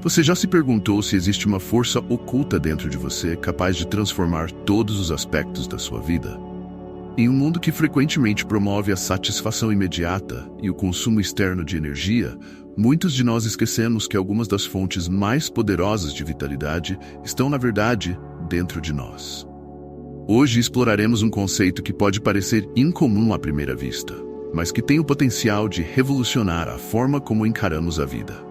Você já se perguntou se existe uma força oculta dentro de você capaz de transformar todos os aspectos da sua vida? Em um mundo que frequentemente promove a satisfação imediata e o consumo externo de energia, muitos de nós esquecemos que algumas das fontes mais poderosas de vitalidade estão, na verdade, dentro de nós. Hoje exploraremos um conceito que pode parecer incomum à primeira vista, mas que tem o potencial de revolucionar a forma como encaramos a vida.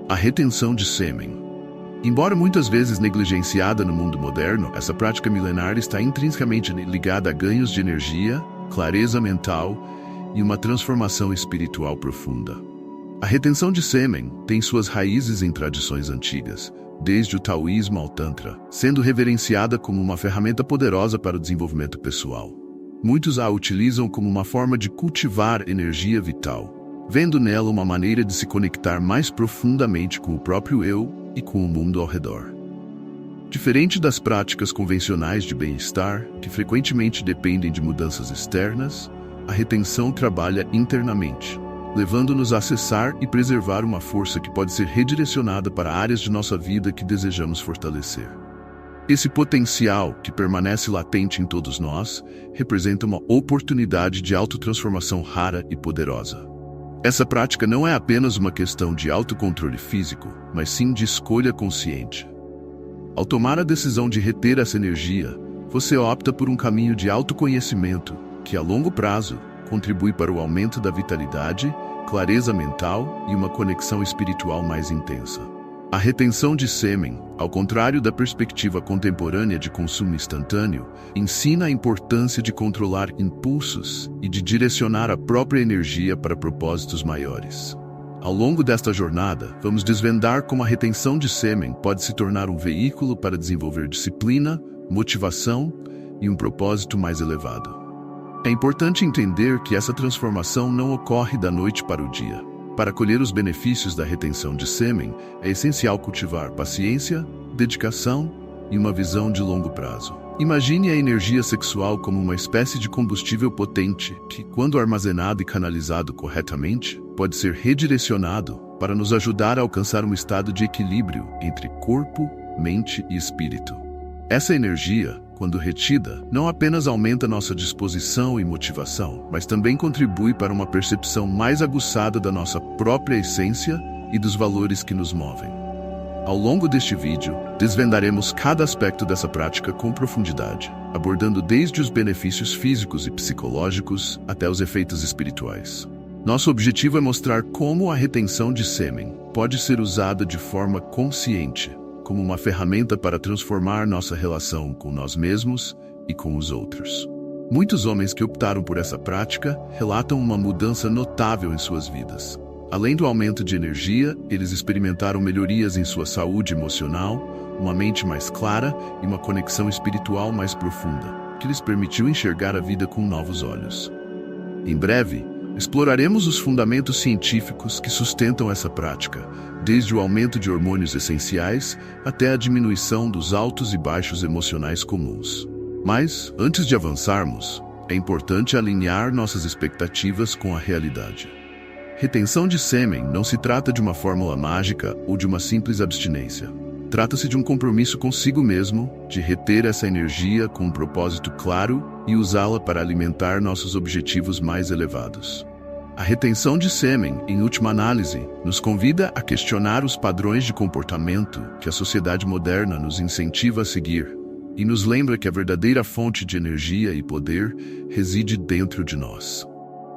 A retenção de sêmen. Embora muitas vezes negligenciada no mundo moderno, essa prática milenar está intrinsecamente ligada a ganhos de energia, clareza mental e uma transformação espiritual profunda. A retenção de sêmen tem suas raízes em tradições antigas, desde o taoísmo ao tantra, sendo reverenciada como uma ferramenta poderosa para o desenvolvimento pessoal. Muitos a utilizam como uma forma de cultivar energia vital, vendo nela uma maneira de se conectar mais profundamente com o próprio eu e com o mundo ao redor. Diferente das práticas convencionais de bem-estar, que frequentemente dependem de mudanças externas, a retenção trabalha internamente, levando-nos a acessar e preservar uma força que pode ser redirecionada para áreas de nossa vida que desejamos fortalecer. Esse potencial, que permanece latente em todos nós, representa uma oportunidade de autotransformação rara e poderosa. Essa prática não é apenas uma questão de autocontrole físico, mas sim de escolha consciente. Ao tomar a decisão de reter essa energia, você opta por um caminho de autoconhecimento que, a longo prazo, contribui para o aumento da vitalidade, clareza mental e uma conexão espiritual mais intensa. A retenção de sêmen, ao contrário da perspectiva contemporânea de consumo instantâneo, ensina a importância de controlar impulsos e de direcionar a própria energia para propósitos maiores. Ao longo desta jornada, vamos desvendar como a retenção de sêmen pode se tornar um veículo para desenvolver disciplina, motivação e um propósito mais elevado. É importante entender que essa transformação não ocorre da noite para o dia. Para colher os benefícios da retenção de sêmen, é essencial cultivar paciência, dedicação e uma visão de longo prazo. Imagine a energia sexual como uma espécie de combustível potente que, quando armazenado e canalizado corretamente, pode ser redirecionado para nos ajudar a alcançar um estado de equilíbrio entre corpo, mente e espírito. Essa energia, quando retida, não apenas aumenta nossa disposição e motivação, mas também contribui para uma percepção mais aguçada da nossa própria essência e dos valores que nos movem. Ao longo deste vídeo, desvendaremos cada aspecto dessa prática com profundidade, abordando desde os benefícios físicos e psicológicos até os efeitos espirituais. Nosso objetivo é mostrar como a retenção de sêmen pode ser usada de forma consciente, como uma ferramenta para transformar nossa relação com nós mesmos e com os outros. Muitos homens que optaram por essa prática relatam uma mudança notável em suas vidas. Além do aumento de energia, eles experimentaram melhorias em sua saúde emocional, uma mente mais clara e uma conexão espiritual mais profunda, que lhes permitiu enxergar a vida com novos olhos. Em breve, exploraremos os fundamentos científicos que sustentam essa prática, desde o aumento de hormônios essenciais até a diminuição dos altos e baixos emocionais comuns. Mas, antes de avançarmos, é importante alinhar nossas expectativas com a realidade. Retenção de sêmen não se trata de uma fórmula mágica ou de uma simples abstinência. Trata-se de um compromisso consigo mesmo, de reter essa energia com um propósito claro e usá-la para alimentar nossos objetivos mais elevados. A retenção de sêmen, em última análise, nos convida a questionar os padrões de comportamento que a sociedade moderna nos incentiva a seguir e nos lembra que a verdadeira fonte de energia e poder reside dentro de nós.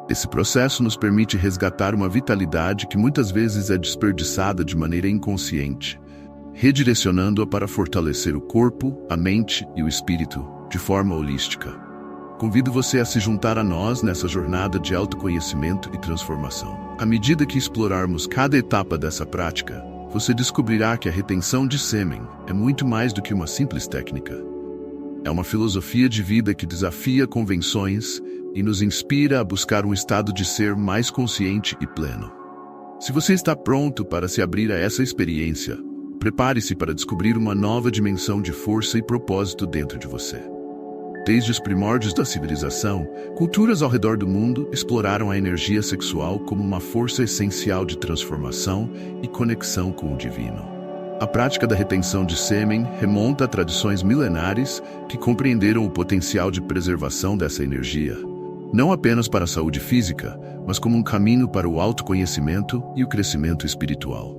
Esse processo nos permite resgatar uma vitalidade que muitas vezes é desperdiçada de maneira inconsciente, redirecionando-a para fortalecer o corpo, a mente e o espírito de forma holística. Convido você a se juntar a nós nessa jornada de autoconhecimento e transformação. À medida que explorarmos cada etapa dessa prática, você descobrirá que a retenção de sêmen é muito mais do que uma simples técnica. É uma filosofia de vida que desafia convenções e nos inspira a buscar um estado de ser mais consciente e pleno. Se você está pronto para se abrir a essa experiência, prepare-se para descobrir uma nova dimensão de força e propósito dentro de você. Desde os primórdios da civilização, culturas ao redor do mundo exploraram a energia sexual como uma força essencial de transformação e conexão com o divino. A prática da retenção de sêmen remonta a tradições milenares que compreenderam o potencial de preservação dessa energia, não apenas para a saúde física, mas como um caminho para o autoconhecimento e o crescimento espiritual.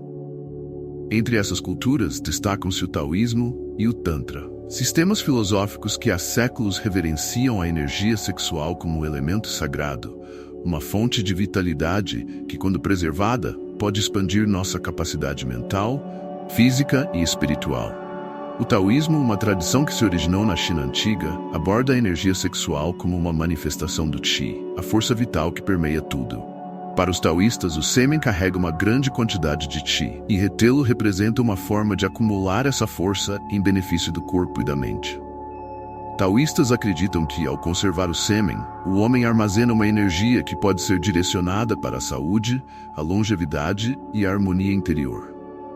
Entre essas culturas destacam-se o taoísmo e o tantra, sistemas filosóficos que há séculos reverenciam a energia sexual como um elemento sagrado, uma fonte de vitalidade que, quando preservada, pode expandir nossa capacidade mental, física e espiritual. O taoísmo, uma tradição que se originou na China antiga, aborda a energia sexual como uma manifestação do Qi, a força vital que permeia tudo. Para os taoístas, o sêmen carrega uma grande quantidade de Qi, e retê-lo representa uma forma de acumular essa força em benefício do corpo e da mente. Taoístas acreditam que, ao conservar o sêmen, o homem armazena uma energia que pode ser direcionada para a saúde, a longevidade e a harmonia interior.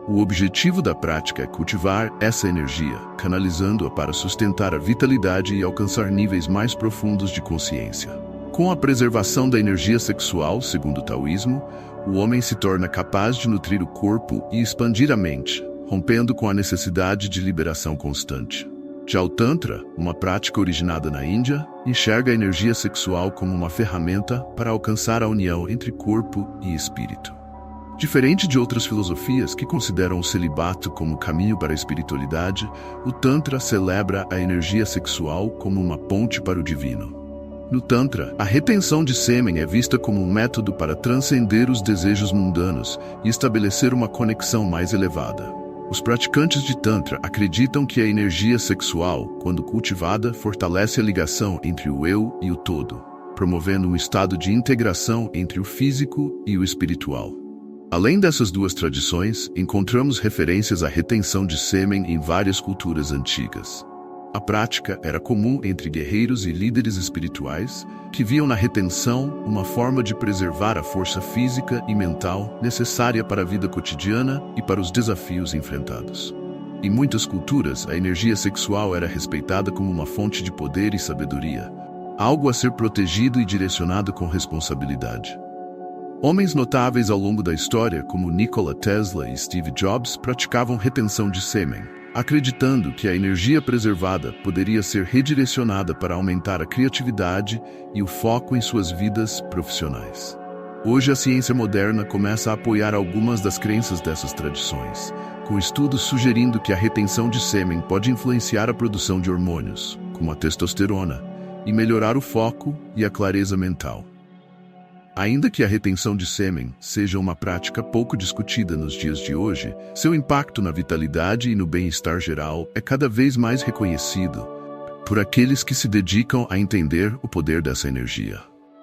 O objetivo da prática é cultivar essa energia, canalizando-a para sustentar a vitalidade e alcançar níveis mais profundos de consciência. Com a preservação da energia sexual, segundo o taoísmo, o homem se torna capaz de nutrir o corpo e expandir a mente, rompendo com a necessidade de liberação constante. Já o Tantra, uma prática originada na Índia, enxerga a energia sexual como uma ferramenta para alcançar a união entre corpo e espírito. Diferente de outras filosofias que consideram o celibato como caminho para a espiritualidade, o Tantra celebra a energia sexual como uma ponte para o divino. No Tantra, a retenção de sêmen é vista como um método para transcender os desejos mundanos e estabelecer uma conexão mais elevada. Os praticantes de Tantra acreditam que a energia sexual, quando cultivada, fortalece a ligação entre o eu e o todo, promovendo um estado de integração entre o físico e o espiritual. Além dessas duas tradições, encontramos referências à retenção de sêmen em várias culturas antigas. A prática era comum entre guerreiros e líderes espirituais que viam na retenção uma forma de preservar a força física e mental necessária para a vida cotidiana e para os desafios enfrentados. Em muitas culturas, a energia sexual era respeitada como uma fonte de poder e sabedoria, algo a ser protegido e direcionado com responsabilidade. Homens notáveis ao longo da história, como Nikola Tesla e Steve Jobs, praticavam retenção de sêmen, acreditando que a energia preservada poderia ser redirecionada para aumentar a criatividade e o foco em suas vidas profissionais. Hoje, a ciência moderna começa a apoiar algumas das crenças dessas tradições, com estudos sugerindo que a retenção de sêmen pode influenciar a produção de hormônios, como a testosterona, e melhorar o foco e a clareza mental. Ainda que a retenção de sêmen seja uma prática pouco discutida nos dias de hoje, seu impacto na vitalidade e no bem-estar geral é cada vez mais reconhecido por aqueles que se dedicam a entender o poder dessa energia.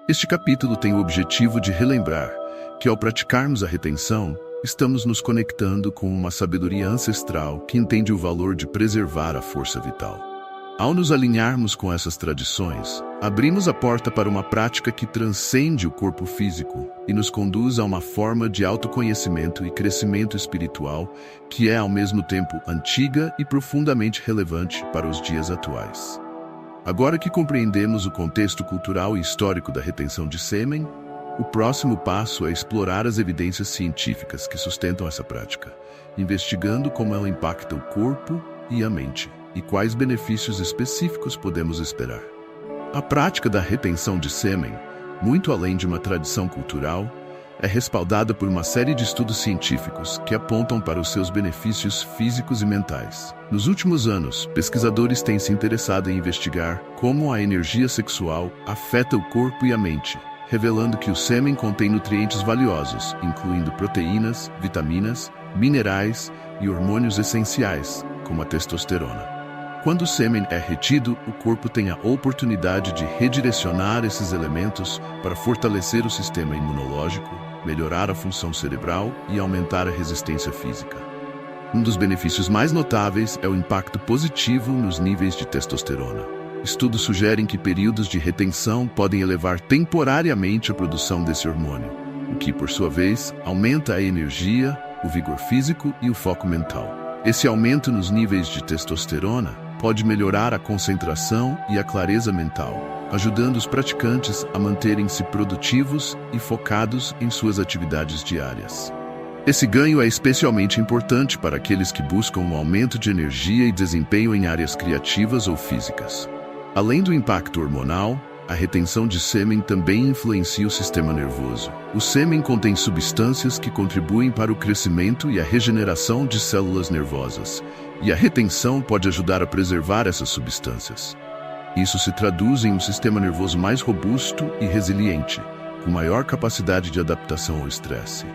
Este capítulo tem o objetivo de relembrar que, ao praticarmos a retenção, estamos nos conectando com uma sabedoria ancestral que entende o valor de preservar a força vital. Ao nos alinharmos com essas tradições, abrimos a porta para uma prática que transcende o corpo físico e nos conduz a uma forma de autoconhecimento e crescimento espiritual que é, ao mesmo tempo, antiga e profundamente relevante para os dias atuais. Agora que compreendemos o contexto cultural e histórico da retenção de sêmen, o próximo passo é explorar as evidências científicas que sustentam essa prática, investigando como ela impacta o corpo e a mente, e quais benefícios específicos podemos esperar. A prática da retenção de sêmen, muito além de uma tradição cultural, é respaldada por uma série de estudos científicos que apontam para os seus benefícios físicos e mentais. Nos últimos anos, pesquisadores têm se interessado em investigar como a energia sexual afeta o corpo e a mente, revelando que o sêmen contém nutrientes valiosos, incluindo proteínas, vitaminas, minerais e hormônios essenciais, como a testosterona. Quando o sêmen é retido, o corpo tem a oportunidade de redirecionar esses elementos para fortalecer o sistema imunológico, melhorar a função cerebral e aumentar a resistência física. Um dos benefícios mais notáveis é o impacto positivo nos níveis de testosterona. Estudos sugerem que períodos de retenção podem elevar temporariamente a produção desse hormônio, o que, por sua vez, aumenta a energia, o vigor físico e o foco mental. Esse aumento nos níveis de testosterona pode melhorar a concentração e a clareza mental, ajudando os praticantes a manterem-se produtivos e focados em suas atividades diárias. Esse ganho é especialmente importante para aqueles que buscam um aumento de energia e desempenho em áreas criativas ou físicas. Além do impacto hormonal, a retenção de sêmen também influencia o sistema nervoso. O sêmen contém substâncias que contribuem para o crescimento e a regeneração de células nervosas, e a retenção pode ajudar a preservar essas substâncias. Isso se traduz em um sistema nervoso mais robusto e resiliente, com maior capacidade de adaptação ao estresse.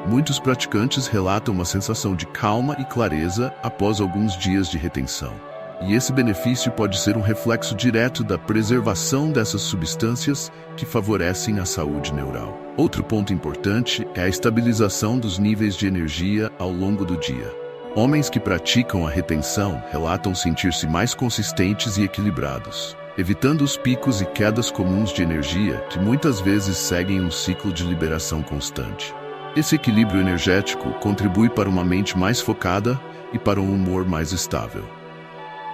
Muitos praticantes relatam uma sensação de calma e clareza após alguns dias de retenção. E esse benefício pode ser um reflexo direto da preservação dessas substâncias que favorecem a saúde neural. Outro ponto importante é a estabilização dos níveis de energia ao longo do dia. Homens que praticam a retenção relatam sentir-se mais consistentes e equilibrados, evitando os picos e quedas comuns de energia que muitas vezes seguem um ciclo de liberação constante. Esse equilíbrio energético contribui para uma mente mais focada e para um humor mais estável.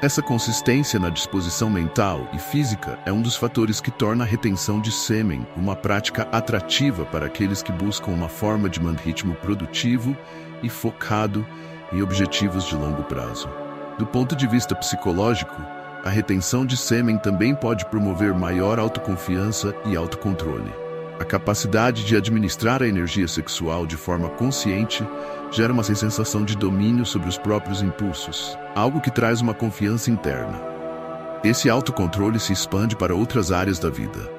Essa consistência na disposição mental e física é um dos fatores que torna a retenção de sêmen uma prática atrativa para aqueles que buscam uma forma de manter ritmo produtivo e focado em objetivos de longo prazo. Do ponto de vista psicológico, a retenção de sêmen também pode promover maior autoconfiança e autocontrole. A capacidade de administrar a energia sexual de forma consciente gera uma sensação de domínio sobre os próprios impulsos, algo que traz uma confiança interna. Esse autocontrole se expande para outras áreas da vida,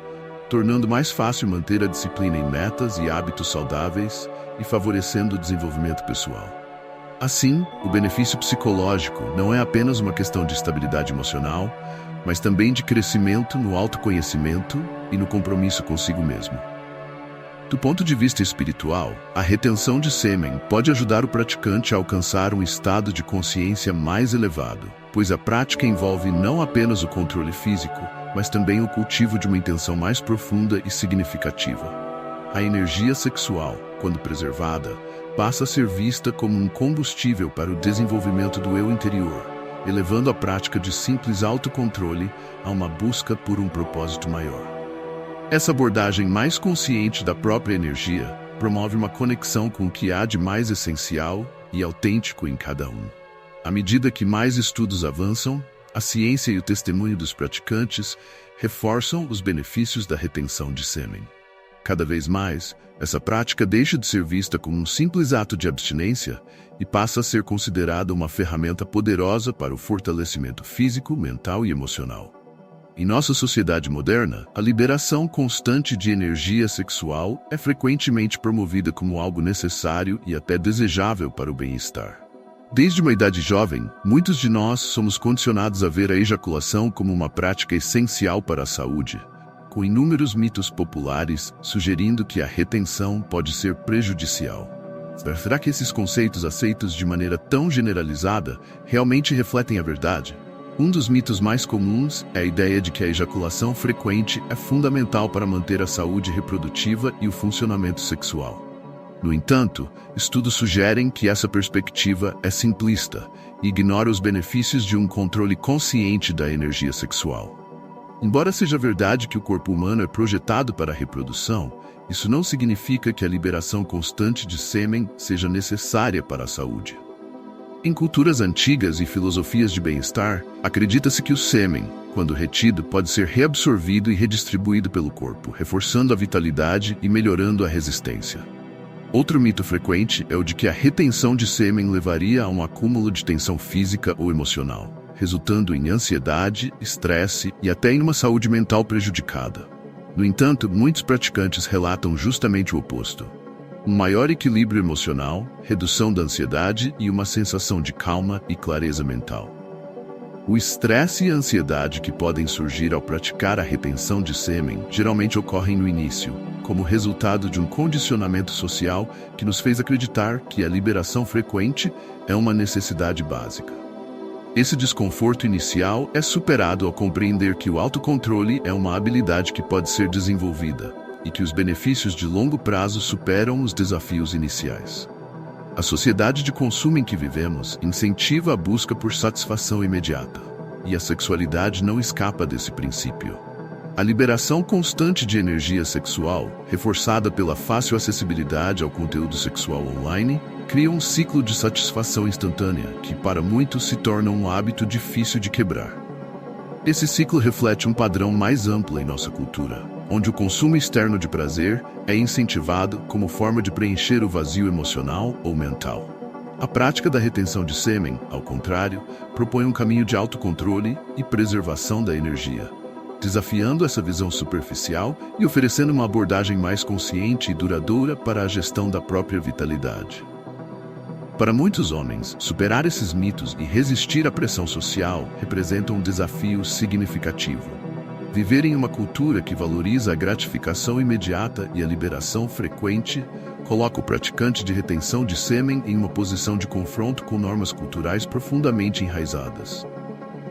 tornando mais fácil manter a disciplina em metas e hábitos saudáveis e favorecendo o desenvolvimento pessoal. Assim, o benefício psicológico não é apenas uma questão de estabilidade emocional, mas também de crescimento no autoconhecimento e no compromisso consigo mesmo. Do ponto de vista espiritual, a retenção de sêmen pode ajudar o praticante a alcançar um estado de consciência mais elevado, pois a prática envolve não apenas o controle físico, mas também o cultivo de uma intenção mais profunda e significativa. A energia sexual, quando preservada, passa a ser vista como um combustível para o desenvolvimento do eu interior, elevando a prática de simples autocontrole a uma busca por um propósito maior. Essa abordagem mais consciente da própria energia promove uma conexão com o que há de mais essencial e autêntico em cada um. À medida que mais estudos avançam, a ciência e o testemunho dos praticantes reforçam os benefícios da retenção de sêmen. Cada vez mais, essa prática deixa de ser vista como um simples ato de abstinência e passa a ser considerada uma ferramenta poderosa para o fortalecimento físico, mental e emocional. Em nossa sociedade moderna, a liberação constante de energia sexual é frequentemente promovida como algo necessário e até desejável para o bem-estar. Desde uma idade jovem, muitos de nós somos condicionados a ver a ejaculação como uma prática essencial para a saúde, com inúmeros mitos populares sugerindo que a retenção pode ser prejudicial. Será que esses conceitos aceitos de maneira tão generalizada realmente refletem a verdade? Um dos mitos mais comuns é a ideia de que a ejaculação frequente é fundamental para manter a saúde reprodutiva e o funcionamento sexual. No entanto, estudos sugerem que essa perspectiva é simplista e ignora os benefícios de um controle consciente da energia sexual. Embora seja verdade que o corpo humano é projetado para a reprodução, isso não significa que a liberação constante de sêmen seja necessária para a saúde. Em culturas antigas e filosofias de bem-estar, acredita-se que o sêmen, quando retido, pode ser reabsorvido e redistribuído pelo corpo, reforçando a vitalidade e melhorando a resistência. Outro mito frequente é o de que a retenção de sêmen levaria a um acúmulo de tensão física ou emocional, resultando em ansiedade, estresse e até em uma saúde mental prejudicada. No entanto, muitos praticantes relatam justamente o oposto. Um maior equilíbrio emocional, redução da ansiedade e uma sensação de calma e clareza mental. O estresse e a ansiedade que podem surgir ao praticar a retenção de sêmen geralmente ocorrem no início, como resultado de um condicionamento social que nos fez acreditar que a liberação frequente é uma necessidade básica. Esse desconforto inicial é superado ao compreender que o autocontrole é uma habilidade que pode ser desenvolvida e que os benefícios de longo prazo superam os desafios iniciais. A sociedade de consumo em que vivemos incentiva a busca por satisfação imediata. e a sexualidade não escapa desse princípio. A liberação constante de energia sexual, reforçada pela fácil acessibilidade ao conteúdo sexual online, cria um ciclo de satisfação instantânea que, para muitos, se torna um hábito difícil de quebrar. Esse ciclo reflete um padrão mais amplo em nossa cultura, onde o consumo externo de prazer é incentivado como forma de preencher o vazio emocional ou mental. A prática da retenção de sêmen, ao contrário, propõe um caminho de autocontrole e preservação da energia, desafiando essa visão superficial e oferecendo uma abordagem mais consciente e duradoura para a gestão da própria vitalidade. Para muitos homens, superar esses mitos e resistir à pressão social representa um desafio significativo. Viver em uma cultura que valoriza a gratificação imediata e a liberação frequente coloca o praticante de retenção de sêmen em uma posição de confronto com normas culturais profundamente enraizadas.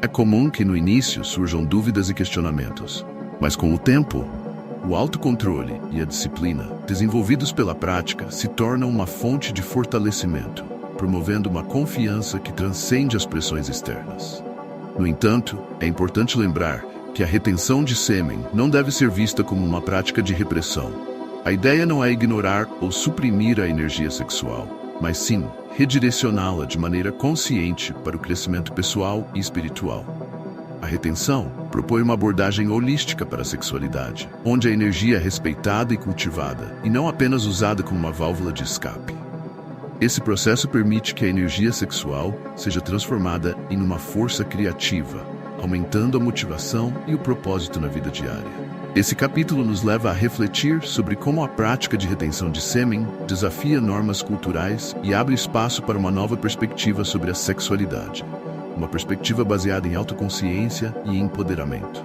É comum que no início surjam dúvidas e questionamentos, mas com o tempo, o autocontrole e a disciplina, desenvolvidos pela prática, se tornam uma fonte de fortalecimento, promovendo uma confiança que transcende as pressões externas. No entanto, é importante lembrar que a retenção de sêmen não deve ser vista como uma prática de repressão. A ideia não é ignorar ou suprimir a energia sexual, mas sim redirecioná-la de maneira consciente para o crescimento pessoal e espiritual. A retenção propõe uma abordagem holística para a sexualidade, onde a energia é respeitada e cultivada, e não apenas usada como uma válvula de escape. Esse processo permite que a energia sexual seja transformada em uma força criativa, aumentando a motivação e o propósito na vida diária. Esse capítulo nos leva a refletir sobre como a prática de retenção de sêmen desafia normas culturais e abre espaço para uma nova perspectiva sobre a sexualidade, uma perspectiva baseada em autoconsciência e empoderamento.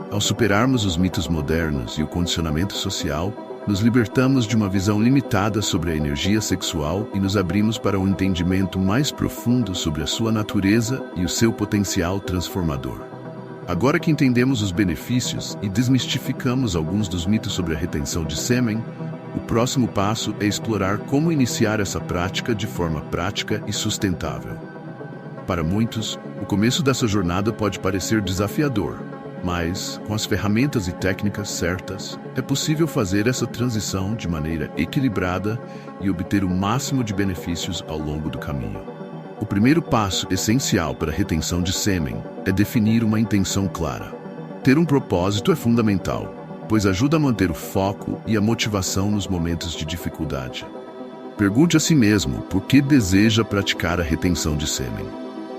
Ao superarmos os mitos modernos e o condicionamento social, nos libertamos de uma visão limitada sobre a energia sexual e nos abrimos para um entendimento mais profundo sobre a sua natureza e o seu potencial transformador. Agora que entendemos os benefícios e desmistificamos alguns dos mitos sobre a retenção de sêmen, o próximo passo é explorar como iniciar essa prática de forma prática e sustentável. Para muitos, o começo dessa jornada pode parecer desafiador, mas, com as ferramentas e técnicas certas, é possível fazer essa transição de maneira equilibrada e obter o máximo de benefícios ao longo do caminho. O primeiro passo essencial para a retenção de sêmen é definir uma intenção clara. Ter um propósito é fundamental, pois ajuda a manter o foco e a motivação nos momentos de dificuldade. Pergunte a si mesmo por que deseja praticar a retenção de sêmen.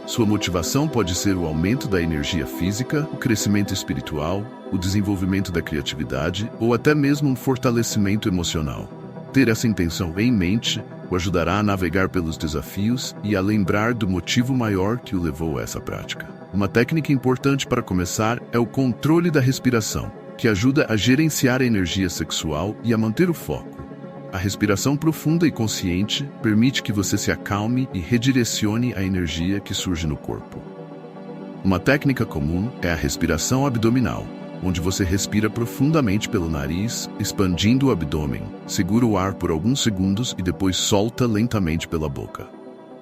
Sua motivação pode ser o aumento da energia física, o crescimento espiritual, o desenvolvimento da criatividade ou até mesmo um fortalecimento emocional. Ter essa intenção em mente o ajudará a navegar pelos desafios e a lembrar do motivo maior que o levou a essa prática. Uma técnica importante para começar é o controle da respiração, que ajuda a gerenciar a energia sexual e a manter o foco. A respiração profunda e consciente permite que você se acalme e redirecione a energia que surge no corpo. Uma técnica comum é a respiração abdominal, onde você respira profundamente pelo nariz, expandindo o abdômen, segura o ar por alguns segundos e depois solta lentamente pela boca.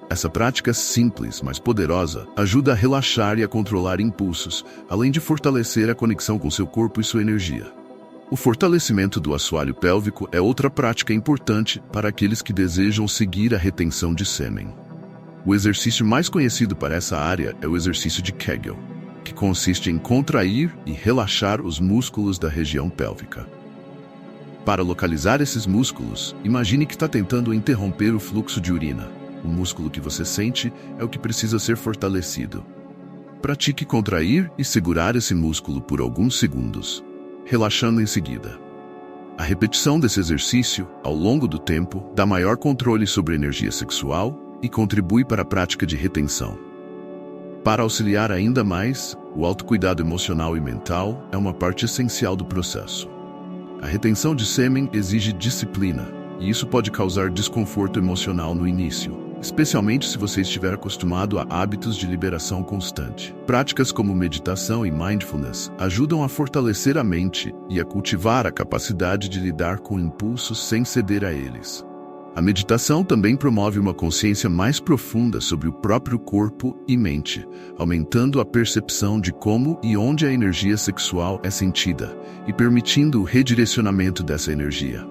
Essa prática simples, mas poderosa, ajuda a relaxar e a controlar impulsos, além de fortalecer a conexão com seu corpo e sua energia. O fortalecimento do assoalho pélvico é outra prática importante para aqueles que desejam seguir a retenção de sêmen. O exercício mais conhecido para essa área é o exercício de Kegel, que consiste em contrair e relaxar os músculos da região pélvica. Para localizar esses músculos, imagine que está tentando interromper o fluxo de urina. O músculo que você sente é o que precisa ser fortalecido. Pratique contrair e segurar esse músculo por alguns segundos, relaxando em seguida. A repetição desse exercício, ao longo do tempo, dá maior controle sobre a energia sexual e contribui para a prática de retenção. Para auxiliar ainda mais, o autocuidado emocional e mental é uma parte essencial do processo. A retenção de sêmen exige disciplina, e isso pode causar desconforto emocional no início, especialmente se você estiver acostumado a hábitos de liberação constante. Práticas como meditação e mindfulness ajudam a fortalecer a mente e a cultivar a capacidade de lidar com impulsos sem ceder a eles. A meditação também promove uma consciência mais profunda sobre o próprio corpo e mente, aumentando a percepção de como e onde a energia sexual é sentida e permitindo o redirecionamento dessa energia.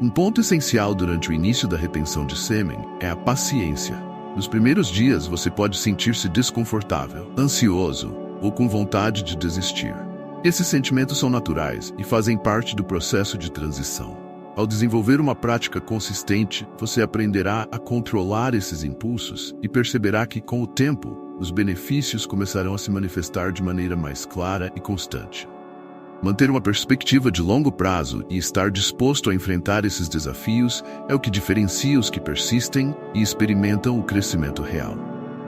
Um ponto essencial durante o início da retenção de sêmen é a paciência. Nos primeiros dias você pode sentir-se desconfortável, ansioso ou com vontade de desistir. Esses sentimentos são naturais e fazem parte do processo de transição. Ao desenvolver uma prática consistente, você aprenderá a controlar esses impulsos e perceberá que, com o tempo, os benefícios começarão a se manifestar de maneira mais clara e constante. Manter uma perspectiva de longo prazo e estar disposto a enfrentar esses desafios é o que diferencia os que persistem e experimentam o crescimento real.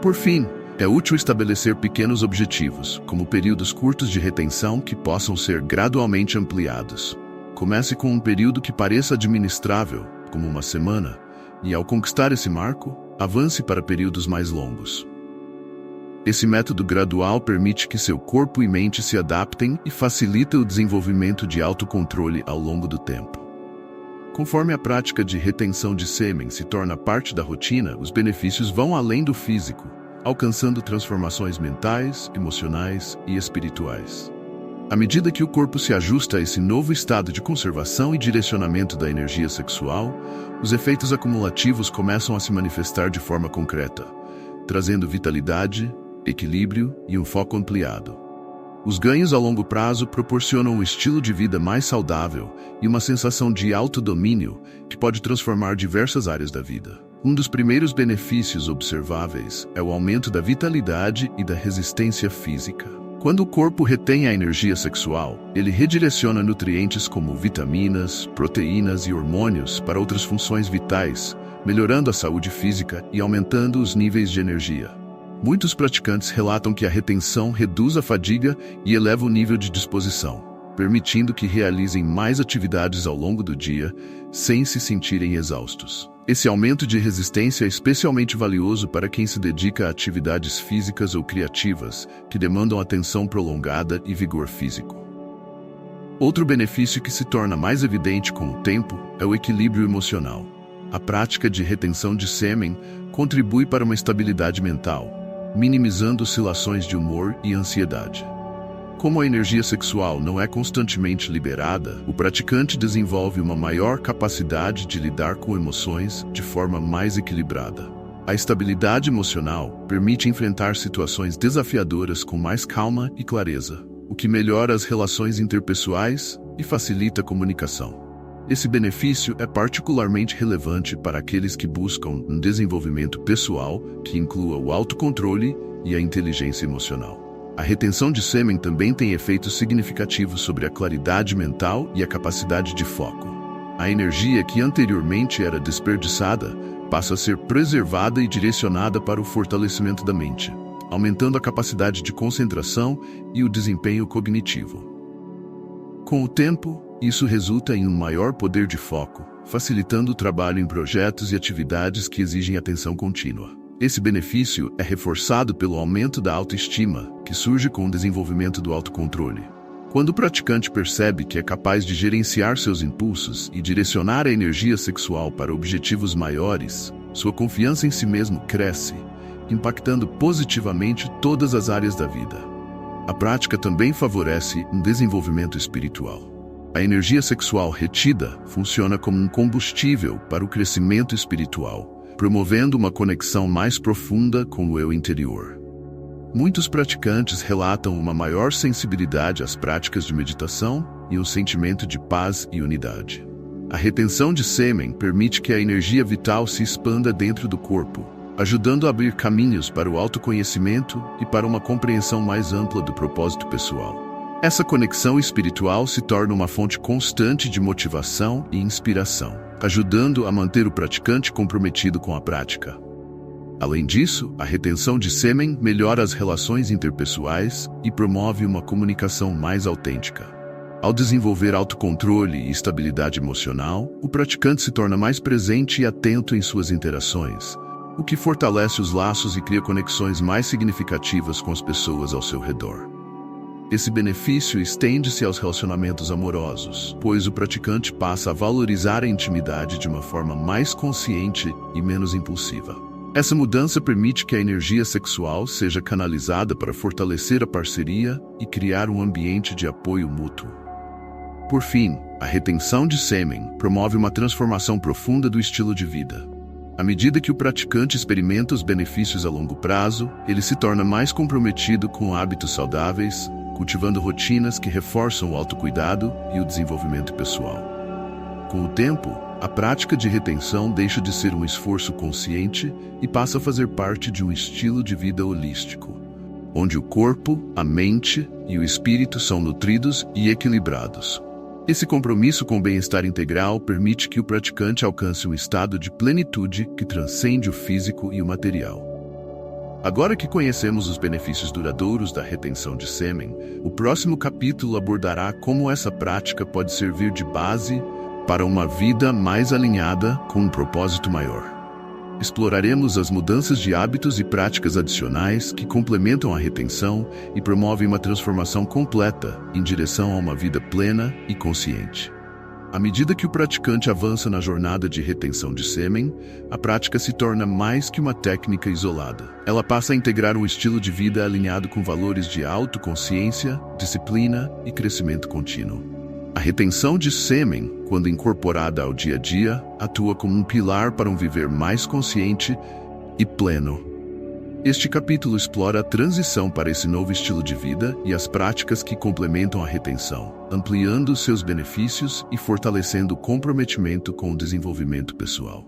Por fim, é útil estabelecer pequenos objetivos, como períodos curtos de retenção que possam ser gradualmente ampliados. Comece com um período que pareça administrável, como uma semana, e ao conquistar esse marco, avance para períodos mais longos. Esse método gradual permite que seu corpo e mente se adaptem e facilita o desenvolvimento de autocontrole ao longo do tempo. Conforme a prática de retenção de sêmen se torna parte da rotina, os benefícios vão além do físico, alcançando transformações mentais, emocionais e espirituais. À medida que o corpo se ajusta a esse novo estado de conservação e direcionamento da energia sexual, os efeitos acumulativos começam a se manifestar de forma concreta, trazendo vitalidade, equilíbrio e um foco ampliado. Os ganhos a longo prazo proporcionam um estilo de vida mais saudável e uma sensação de autodomínio que pode transformar diversas áreas da vida. Um dos primeiros benefícios observáveis é o aumento da vitalidade e da resistência física. Quando o corpo retém a energia sexual, ele redireciona nutrientes como vitaminas, proteínas e hormônios para outras funções vitais, melhorando a saúde física e aumentando os níveis de energia. Muitos praticantes relatam que a retenção reduz a fadiga e eleva o nível de disposição, permitindo que realizem mais atividades ao longo do dia, sem se sentirem exaustos. Esse aumento de resistência é especialmente valioso para quem se dedica a atividades físicas ou criativas, que demandam atenção prolongada e vigor físico. Outro benefício que se torna mais evidente com o tempo é o equilíbrio emocional. A prática de retenção de sêmen contribui para uma estabilidade mental, minimizando oscilações de humor e ansiedade. Como a energia sexual não é constantemente liberada, o praticante desenvolve uma maior capacidade de lidar com emoções de forma mais equilibrada. A estabilidade emocional permite enfrentar situações desafiadoras com mais calma e clareza, o que melhora as relações interpessoais e facilita a comunicação. Esse benefício é particularmente relevante para aqueles que buscam um desenvolvimento pessoal que inclua o autocontrole e a inteligência emocional. A retenção de sêmen também tem efeitos significativos sobre a claridade mental e a capacidade de foco. A energia que anteriormente era desperdiçada passa a ser preservada e direcionada para o fortalecimento da mente, aumentando a capacidade de concentração e o desempenho cognitivo. Com o tempo, isso resulta em um maior poder de foco, facilitando o trabalho em projetos e atividades que exigem atenção contínua. Esse benefício é reforçado pelo aumento da autoestima, que surge com o desenvolvimento do autocontrole. Quando o praticante percebe que é capaz de gerenciar seus impulsos e direcionar a energia sexual para objetivos maiores, sua confiança em si mesmo cresce, impactando positivamente todas as áreas da vida. A prática também favorece um desenvolvimento espiritual. A energia sexual retida funciona como um combustível para o crescimento espiritual, promovendo uma conexão mais profunda com o eu interior. Muitos praticantes relatam uma maior sensibilidade às práticas de meditação e um sentimento de paz e unidade. A retenção de sêmen permite que a energia vital se expanda dentro do corpo, ajudando a abrir caminhos para o autoconhecimento e para uma compreensão mais ampla do propósito pessoal. Essa conexão espiritual se torna uma fonte constante de motivação e inspiração, ajudando a manter o praticante comprometido com a prática. Além disso, a retenção de sêmen melhora as relações interpessoais e promove uma comunicação mais autêntica. Ao desenvolver autocontrole e estabilidade emocional, o praticante se torna mais presente e atento em suas interações, o que fortalece os laços e cria conexões mais significativas com as pessoas ao seu redor. Esse benefício estende-se aos relacionamentos amorosos, pois o praticante passa a valorizar a intimidade de uma forma mais consciente e menos impulsiva. Essa mudança permite que a energia sexual seja canalizada para fortalecer a parceria e criar um ambiente de apoio mútuo. Por fim, a retenção de sêmen promove uma transformação profunda do estilo de vida. À medida que o praticante experimenta os benefícios a longo prazo, ele se torna mais comprometido com hábitos saudáveis, cultivando rotinas que reforçam o autocuidado e o desenvolvimento pessoal. Com o tempo, a prática de retenção deixa de ser um esforço consciente e passa a fazer parte de um estilo de vida holístico, onde o corpo, a mente e o espírito são nutridos e equilibrados. Esse compromisso com o bem-estar integral permite que o praticante alcance um estado de plenitude que transcende o físico e o material. Agora que conhecemos os benefícios duradouros da retenção de sêmen, o próximo capítulo abordará como essa prática pode servir de base para uma vida mais alinhada com um propósito maior. Exploraremos as mudanças de hábitos e práticas adicionais que complementam a retenção e promovem uma transformação completa em direção a uma vida plena e consciente. À medida que o praticante avança na jornada de retenção de sêmen, a prática se torna mais que uma técnica isolada. Ela passa a integrar um estilo de vida alinhado com valores de autoconsciência, disciplina e crescimento contínuo. A retenção de sêmen, quando incorporada ao dia a dia, atua como um pilar para um viver mais consciente e pleno. Este capítulo explora a transição para esse novo estilo de vida e as práticas que complementam a retenção, ampliando seus benefícios e fortalecendo o comprometimento com o desenvolvimento pessoal.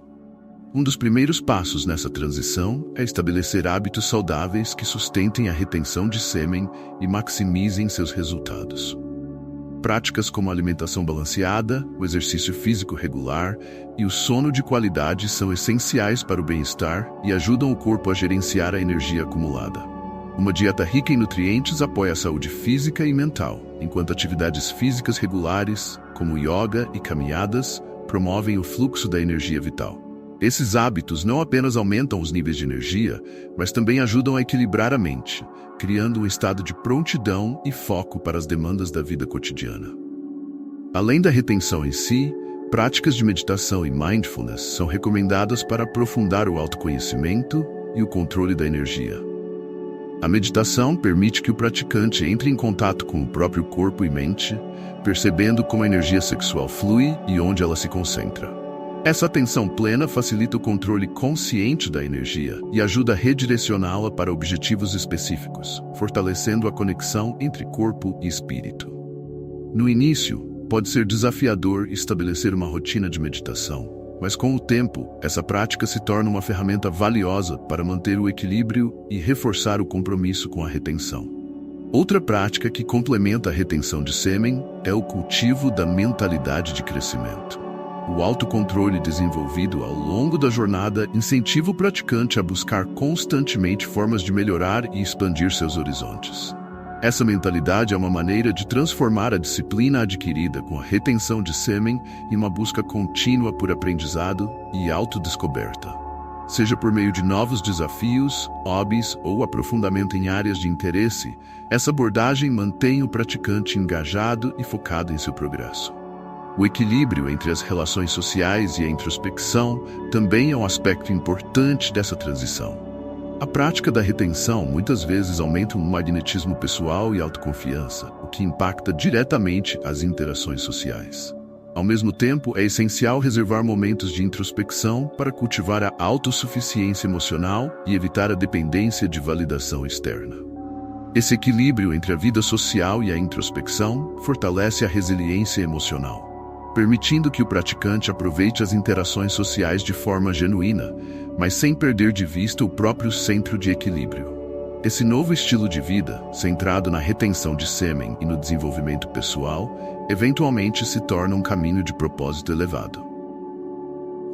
Um dos primeiros passos nessa transição é estabelecer hábitos saudáveis que sustentem a retenção de sêmen e maximizem seus resultados. Práticas como a alimentação balanceada, o exercício físico regular e o sono de qualidade são essenciais para o bem-estar e ajudam o corpo a gerenciar a energia acumulada. Uma dieta rica em nutrientes apoia a saúde física e mental, enquanto atividades físicas regulares, como yoga e caminhadas, promovem o fluxo da energia vital. Esses hábitos não apenas aumentam os níveis de energia, mas também ajudam a equilibrar a mente, criando um estado de prontidão e foco para as demandas da vida cotidiana. Além da retenção em si, práticas de meditação e mindfulness são recomendadas para aprofundar o autoconhecimento e o controle da energia. A meditação permite que o praticante entre em contato com o próprio corpo e mente, percebendo como a energia sexual flui e onde ela se concentra. Essa atenção plena facilita o controle consciente da energia e ajuda a redirecioná-la para objetivos específicos, fortalecendo a conexão entre corpo e espírito. No início, pode ser desafiador estabelecer uma rotina de meditação, mas com o tempo, essa prática se torna uma ferramenta valiosa para manter o equilíbrio e reforçar o compromisso com a retenção. Outra prática que complementa a retenção de sêmen é o cultivo da mentalidade de crescimento. O autocontrole desenvolvido ao longo da jornada incentiva o praticante a buscar constantemente formas de melhorar e expandir seus horizontes. Essa mentalidade é uma maneira de transformar a disciplina adquirida com a retenção de sêmen em uma busca contínua por aprendizado e autodescoberta. Seja por meio de novos desafios, hobbies ou aprofundamento em áreas de interesse, essa abordagem mantém o praticante engajado e focado em seu progresso. O equilíbrio entre as relações sociais e a introspecção também é um aspecto importante dessa transição. A prática da retenção muitas vezes aumenta o magnetismo pessoal e autoconfiança, o que impacta diretamente as interações sociais. Ao mesmo tempo, é essencial reservar momentos de introspecção para cultivar a autossuficiência emocional e evitar a dependência de validação externa. Esse equilíbrio entre a vida social e a introspecção fortalece a resiliência emocional, permitindo que o praticante aproveite as interações sociais de forma genuína, mas sem perder de vista o próprio centro de equilíbrio. Esse novo estilo de vida, centrado na retenção de sêmen e no desenvolvimento pessoal, eventualmente se torna um caminho de propósito elevado.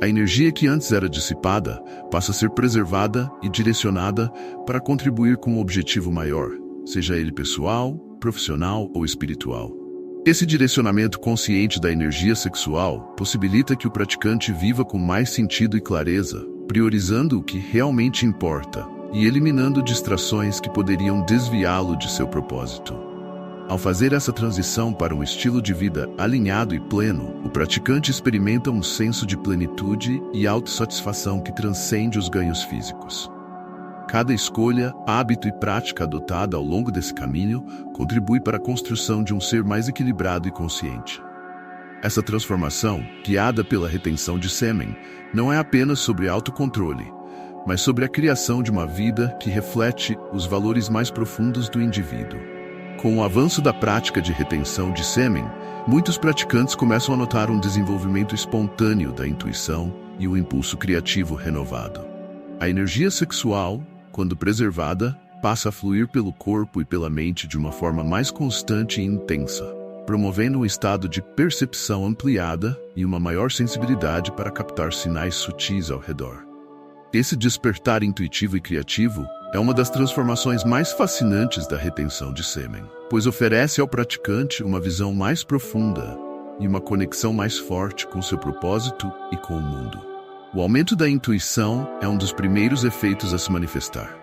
A energia que antes era dissipada passa a ser preservada e direcionada para contribuir com um objetivo maior, seja ele pessoal, profissional ou espiritual. Esse direcionamento consciente da energia sexual possibilita que o praticante viva com mais sentido e clareza, priorizando o que realmente importa e eliminando distrações que poderiam desviá-lo de seu propósito. Ao fazer essa transição para um estilo de vida alinhado e pleno, o praticante experimenta um senso de plenitude e autossatisfação que transcende os ganhos físicos. Cada escolha, hábito e prática adotada ao longo desse caminho contribui para a construção de um ser mais equilibrado e consciente. Essa transformação, guiada pela retenção de sêmen, não é apenas sobre autocontrole, mas sobre a criação de uma vida que reflete os valores mais profundos do indivíduo. Com o avanço da prática de retenção de sêmen, muitos praticantes começam a notar um desenvolvimento espontâneo da intuição e um impulso criativo renovado. A energia sexual, quando preservada, passa a fluir pelo corpo e pela mente de uma forma mais constante e intensa, promovendo um estado de percepção ampliada e uma maior sensibilidade para captar sinais sutis ao redor. Esse despertar intuitivo e criativo é uma das transformações mais fascinantes da retenção de sêmen, pois oferece ao praticante uma visão mais profunda e uma conexão mais forte com seu propósito e com o mundo. O aumento da intuição é um dos primeiros efeitos a se manifestar.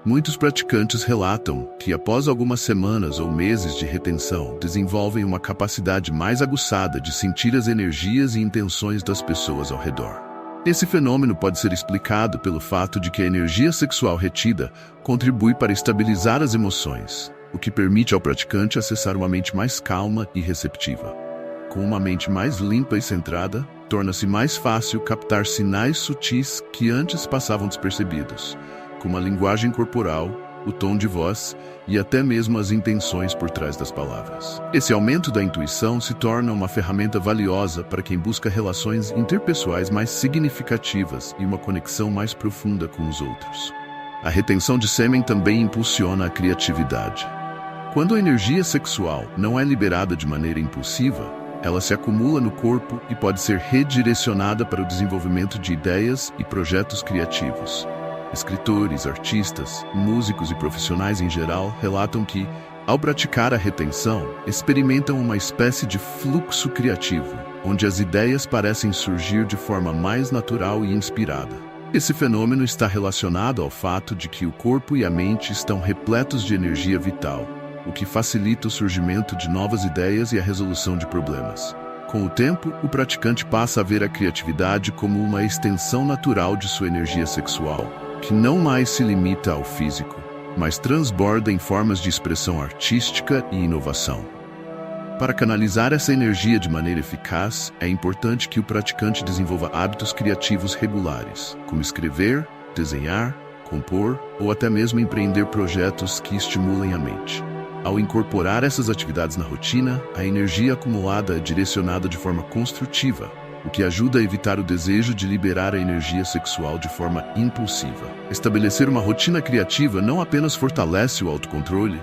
Muitos praticantes relatam que, após algumas semanas ou meses de retenção, desenvolvem uma capacidade mais aguçada de sentir as energias e intenções das pessoas ao redor. Esse fenômeno pode ser explicado pelo fato de que a energia sexual retida contribui para estabilizar as emoções, o que permite ao praticante acessar uma mente mais calma e receptiva. Com uma mente mais limpa e centrada, torna-se mais fácil captar sinais sutis que antes passavam despercebidos, como a linguagem corporal, o tom de voz e até mesmo as intenções por trás das palavras. Esse aumento da intuição se torna uma ferramenta valiosa para quem busca relações interpessoais mais significativas e uma conexão mais profunda com os outros. A retenção de sêmen também impulsiona a criatividade. Quando a energia sexual não é liberada de maneira impulsiva, ela se acumula no corpo e pode ser redirecionada para o desenvolvimento de ideias e projetos criativos. Escritores, artistas, músicos e profissionais em geral relatam que, ao praticar a retenção, experimentam uma espécie de fluxo criativo, onde as ideias parecem surgir de forma mais natural e inspirada. Esse fenômeno está relacionado ao fato de que o corpo e a mente estão repletos de energia vital, o que facilita o surgimento de novas ideias e a resolução de problemas. Com o tempo, o praticante passa a ver a criatividade como uma extensão natural de sua energia sexual, que não mais se limita ao físico, mas transborda em formas de expressão artística e inovação. Para canalizar essa energia de maneira eficaz, é importante que o praticante desenvolva hábitos criativos regulares, como escrever, desenhar, compor ou até mesmo empreender projetos que estimulem a mente. Ao incorporar essas atividades na rotina, a energia acumulada é direcionada de forma construtiva, o que ajuda a evitar o desejo de liberar a energia sexual de forma impulsiva. Estabelecer uma rotina criativa não apenas fortalece o autocontrole,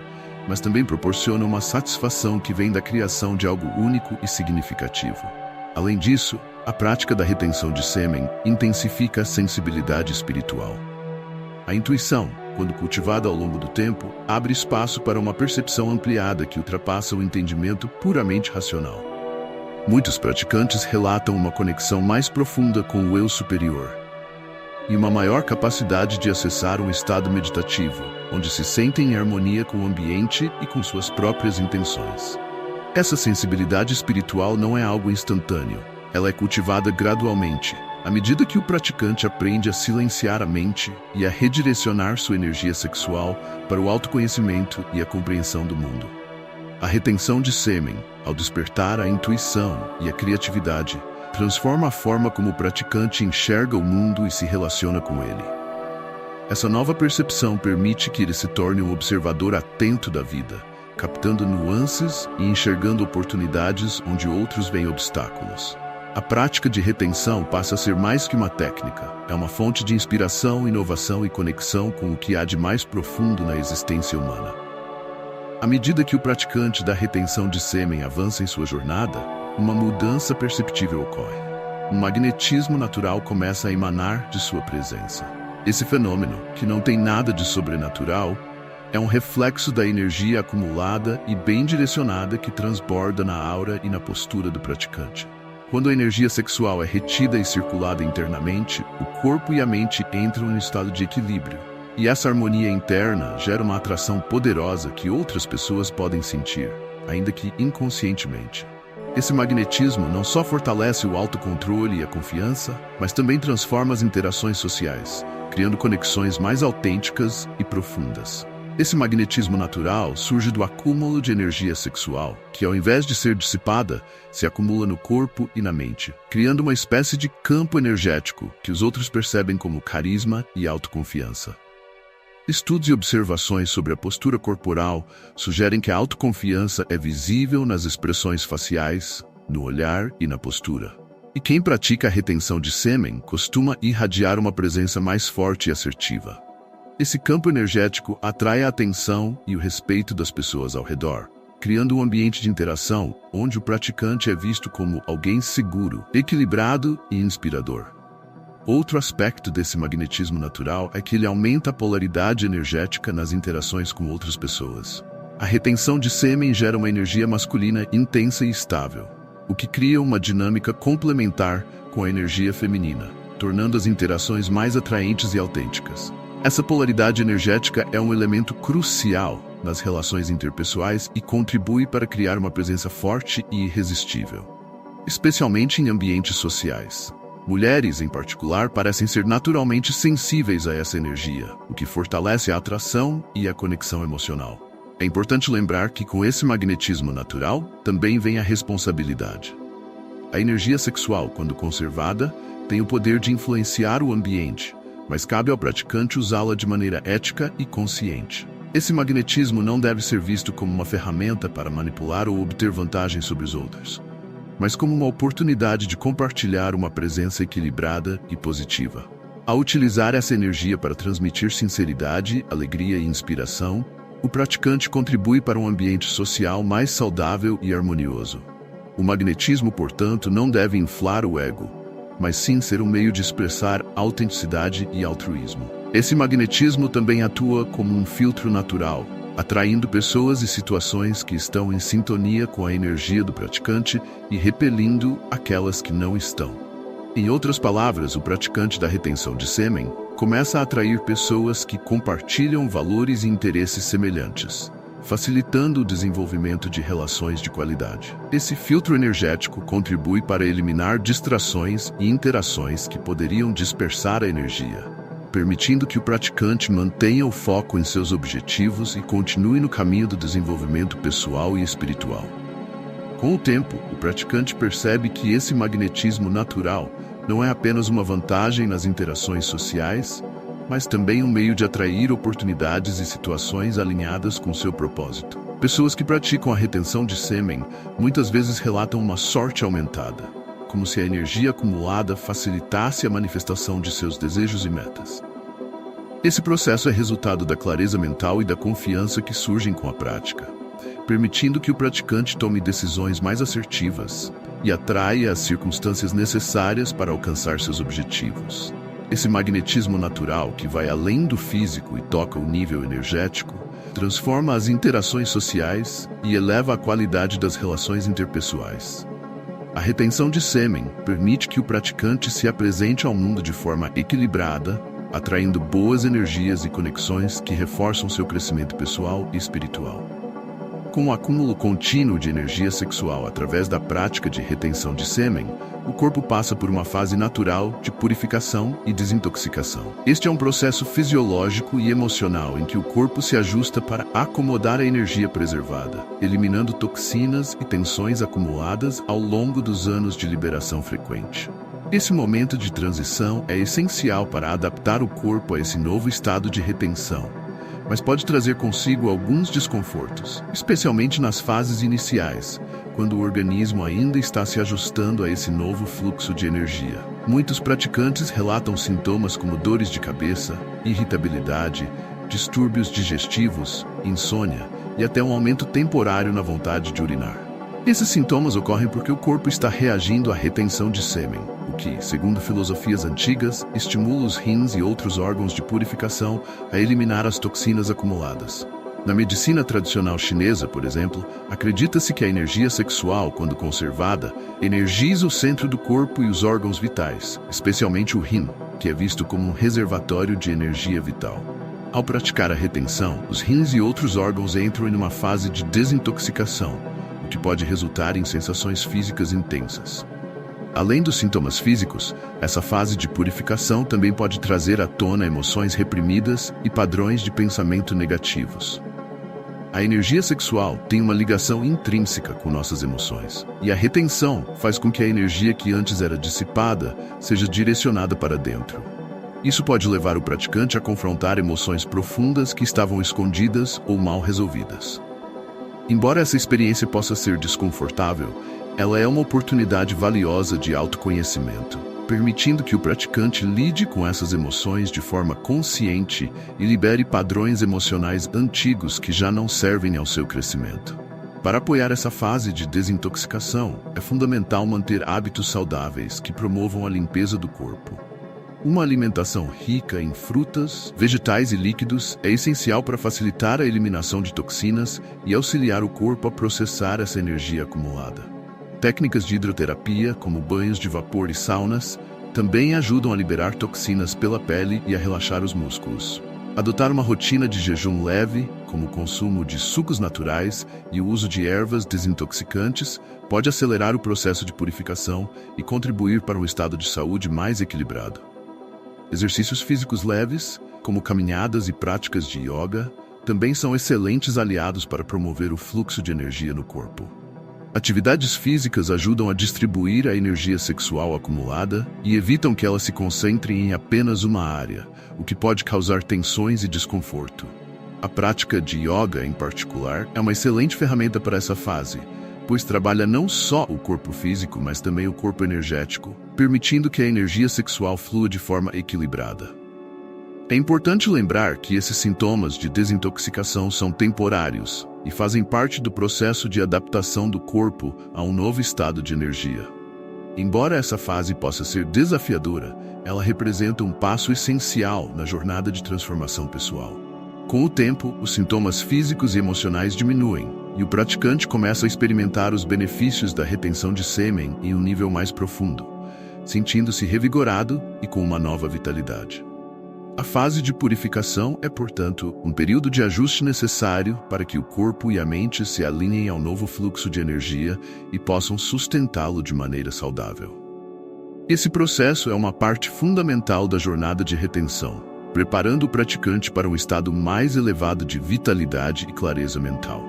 mas também proporciona uma satisfação que vem da criação de algo único e significativo. Além disso, a prática da retenção de sêmen intensifica a sensibilidade espiritual. A intuição, quando cultivada ao longo do tempo, abre espaço para uma percepção ampliada que ultrapassa o entendimento puramente racional. Muitos praticantes relatam uma conexão mais profunda com o eu superior e uma maior capacidade de acessar um estado meditativo, onde se sentem em harmonia com o ambiente e com suas próprias intenções. Essa sensibilidade espiritual não é algo instantâneo, ela é cultivada gradualmente, à medida que o praticante aprende a silenciar a mente e a redirecionar sua energia sexual para o autoconhecimento e a compreensão do mundo. A retenção de sêmen, ao despertar a intuição e a criatividade, transforma a forma como o praticante enxerga o mundo e se relaciona com ele. Essa nova percepção permite que ele se torne um observador atento da vida, captando nuances e enxergando oportunidades onde outros veem obstáculos. A prática de retenção passa a ser mais que uma técnica, é uma fonte de inspiração, inovação e conexão com o que há de mais profundo na existência humana. À medida que o praticante da retenção de sêmen avança em sua jornada, uma mudança perceptível ocorre. Um magnetismo natural começa a emanar de sua presença. Esse fenômeno, que não tem nada de sobrenatural, é um reflexo da energia acumulada e bem direcionada que transborda na aura e na postura do praticante. Quando a energia sexual é retida e circulada internamente, o corpo e a mente entram em estado de equilíbrio. E essa harmonia interna gera uma atração poderosa que outras pessoas podem sentir. ainda que inconscientemente. Esse magnetismo não só fortalece o autocontrole e a confiança, mas também transforma as interações sociais, criando conexões mais autênticas e profundas. Esse magnetismo natural surge do acúmulo de energia sexual, que ao invés de ser dissipada, se acumula no corpo e na mente, criando uma espécie de campo energético que os outros percebem como carisma e autoconfiança. Estudos e observações sobre a postura corporal sugerem que a autoconfiança é visível nas expressões faciais, no olhar e na postura. E quem pratica a retenção de sêmen costuma irradiar uma presença mais forte e assertiva. Esse campo energético atrai a atenção e o respeito das pessoas ao redor, criando um ambiente de interação onde o praticante é visto como alguém seguro, equilibrado e inspirador. Outro aspecto desse magnetismo natural é que ele aumenta a polaridade energética nas interações com outras pessoas. A retenção de sêmen gera uma energia masculina intensa e estável, o que cria uma dinâmica complementar com a energia feminina, tornando as interações mais atraentes e autênticas. Essa polaridade energética é um elemento crucial nas relações interpessoais e contribui para criar uma presença forte e irresistível, especialmente em ambientes sociais. Mulheres, em particular, parecem ser naturalmente sensíveis a essa energia, o que fortalece a atração e a conexão emocional. É importante lembrar que com esse magnetismo natural também vem a responsabilidade. A energia sexual, quando conservada, tem o poder de influenciar o ambiente, mas cabe ao praticante usá-la de maneira ética e consciente. Esse magnetismo não deve ser visto como uma ferramenta para manipular ou obter vantagem sobre os outros, mas como uma oportunidade de compartilhar uma presença equilibrada e positiva. Ao utilizar essa energia para transmitir sinceridade, alegria e inspiração, o praticante contribui para um ambiente social mais saudável e harmonioso. O magnetismo, portanto, não deve inflar o ego, mas sim ser um meio de expressar autenticidade e altruísmo. Esse magnetismo também atua como um filtro natural, atraindo pessoas e situações que estão em sintonia com a energia do praticante e repelindo aquelas que não estão. Em outras palavras, o praticante da retenção de sêmen começa a atrair pessoas que compartilham valores e interesses semelhantes, facilitando o desenvolvimento de relações de qualidade. Esse filtro energético contribui para eliminar distrações e interações que poderiam dispersar a energia, permitindo que o praticante mantenha o foco em seus objetivos e continue no caminho do desenvolvimento pessoal e espiritual. Com o tempo, o praticante percebe que esse magnetismo natural não é apenas uma vantagem nas interações sociais, mas também um meio de atrair oportunidades e situações alinhadas com seu propósito. Pessoas que praticam a retenção de sêmen muitas vezes relatam uma sorte aumentada, como se a energia acumulada facilitasse a manifestação de seus desejos e metas. Esse processo é resultado da clareza mental e da confiança que surgem com a prática, permitindo que o praticante tome decisões mais assertivas e atraia as circunstâncias necessárias para alcançar seus objetivos. Esse magnetismo natural, que vai além do físico e toca o nível energético, transforma as interações sociais e eleva a qualidade das relações interpessoais. A retenção de sêmen permite que o praticante se apresente ao mundo de forma equilibrada, atraindo boas energias e conexões que reforçam seu crescimento pessoal e espiritual. Com o acúmulo contínuo de energia sexual através da prática de retenção de sêmen, o corpo passa por uma fase natural de purificação e desintoxicação. Este é um processo fisiológico e emocional em que o corpo se ajusta para acomodar a energia preservada, eliminando toxinas e tensões acumuladas ao longo dos anos de liberação frequente. Esse momento de transição é essencial para adaptar o corpo a esse novo estado de retenção, mas pode trazer consigo alguns desconfortos, especialmente nas fases iniciais, quando o organismo ainda está se ajustando a esse novo fluxo de energia. Muitos praticantes relatam sintomas como dores de cabeça, irritabilidade, distúrbios digestivos, insônia e até um aumento temporário na vontade de urinar. Esses sintomas ocorrem porque o corpo está reagindo à retenção de sêmen, o que, segundo filosofias antigas, estimula os rins e outros órgãos de purificação a eliminar as toxinas acumuladas. Na medicina tradicional chinesa, por exemplo, acredita-se que a energia sexual, quando conservada, energiza o centro do corpo e os órgãos vitais, especialmente o rim, que é visto como um reservatório de energia vital. Ao praticar a retenção, os rins e outros órgãos entram em uma fase de desintoxicação, o que pode resultar em sensações físicas intensas. Além dos sintomas físicos, essa fase de purificação também pode trazer à tona emoções reprimidas e padrões de pensamento negativos. A energia sexual tem uma ligação intrínseca com nossas emoções, e a retenção faz com que a energia que antes era dissipada seja direcionada para dentro. Isso pode levar o praticante a confrontar emoções profundas que estavam escondidas ou mal resolvidas. Embora essa experiência possa ser desconfortável, ela é uma oportunidade valiosa de autoconhecimento, permitindo que o praticante lide com essas emoções de forma consciente e libere padrões emocionais antigos que já não servem ao seu crescimento. Para apoiar essa fase de desintoxicação, é fundamental manter hábitos saudáveis que promovam a limpeza do corpo. Uma alimentação rica em frutas, vegetais e líquidos é essencial para facilitar a eliminação de toxinas e auxiliar o corpo a processar essa energia acumulada. Técnicas de hidroterapia, como banhos de vapor e saunas, também ajudam a liberar toxinas pela pele e a relaxar os músculos. Adotar uma rotina de jejum leve, como o consumo de sucos naturais e o uso de ervas desintoxicantes, pode acelerar o processo de purificação e contribuir para um estado de saúde mais equilibrado. Exercícios físicos leves, como caminhadas e práticas de yoga, também são excelentes aliados para promover o fluxo de energia no corpo. Atividades físicas ajudam a distribuir a energia sexual acumulada e evitam que ela se concentre em apenas uma área, o que pode causar tensões e desconforto. A prática de yoga, em particular, é uma excelente ferramenta para essa fase, pois trabalha não só o corpo físico, mas também o corpo energético, permitindo que a energia sexual flua de forma equilibrada. É importante lembrar que esses sintomas de desintoxicação são temporários e fazem parte do processo de adaptação do corpo a um novo estado de energia. Embora essa fase possa ser desafiadora, ela representa um passo essencial na jornada de transformação pessoal. Com o tempo, os sintomas físicos e emocionais diminuem, e o praticante começa a experimentar os benefícios da retenção de sêmen em um nível mais profundo, sentindo-se revigorado e com uma nova vitalidade. A fase de purificação é, portanto, um período de ajuste necessário para que o corpo e a mente se alinhem ao novo fluxo de energia e possam sustentá-lo de maneira saudável. Esse processo é uma parte fundamental da jornada de retenção, preparando o praticante para um estado mais elevado de vitalidade e clareza mental.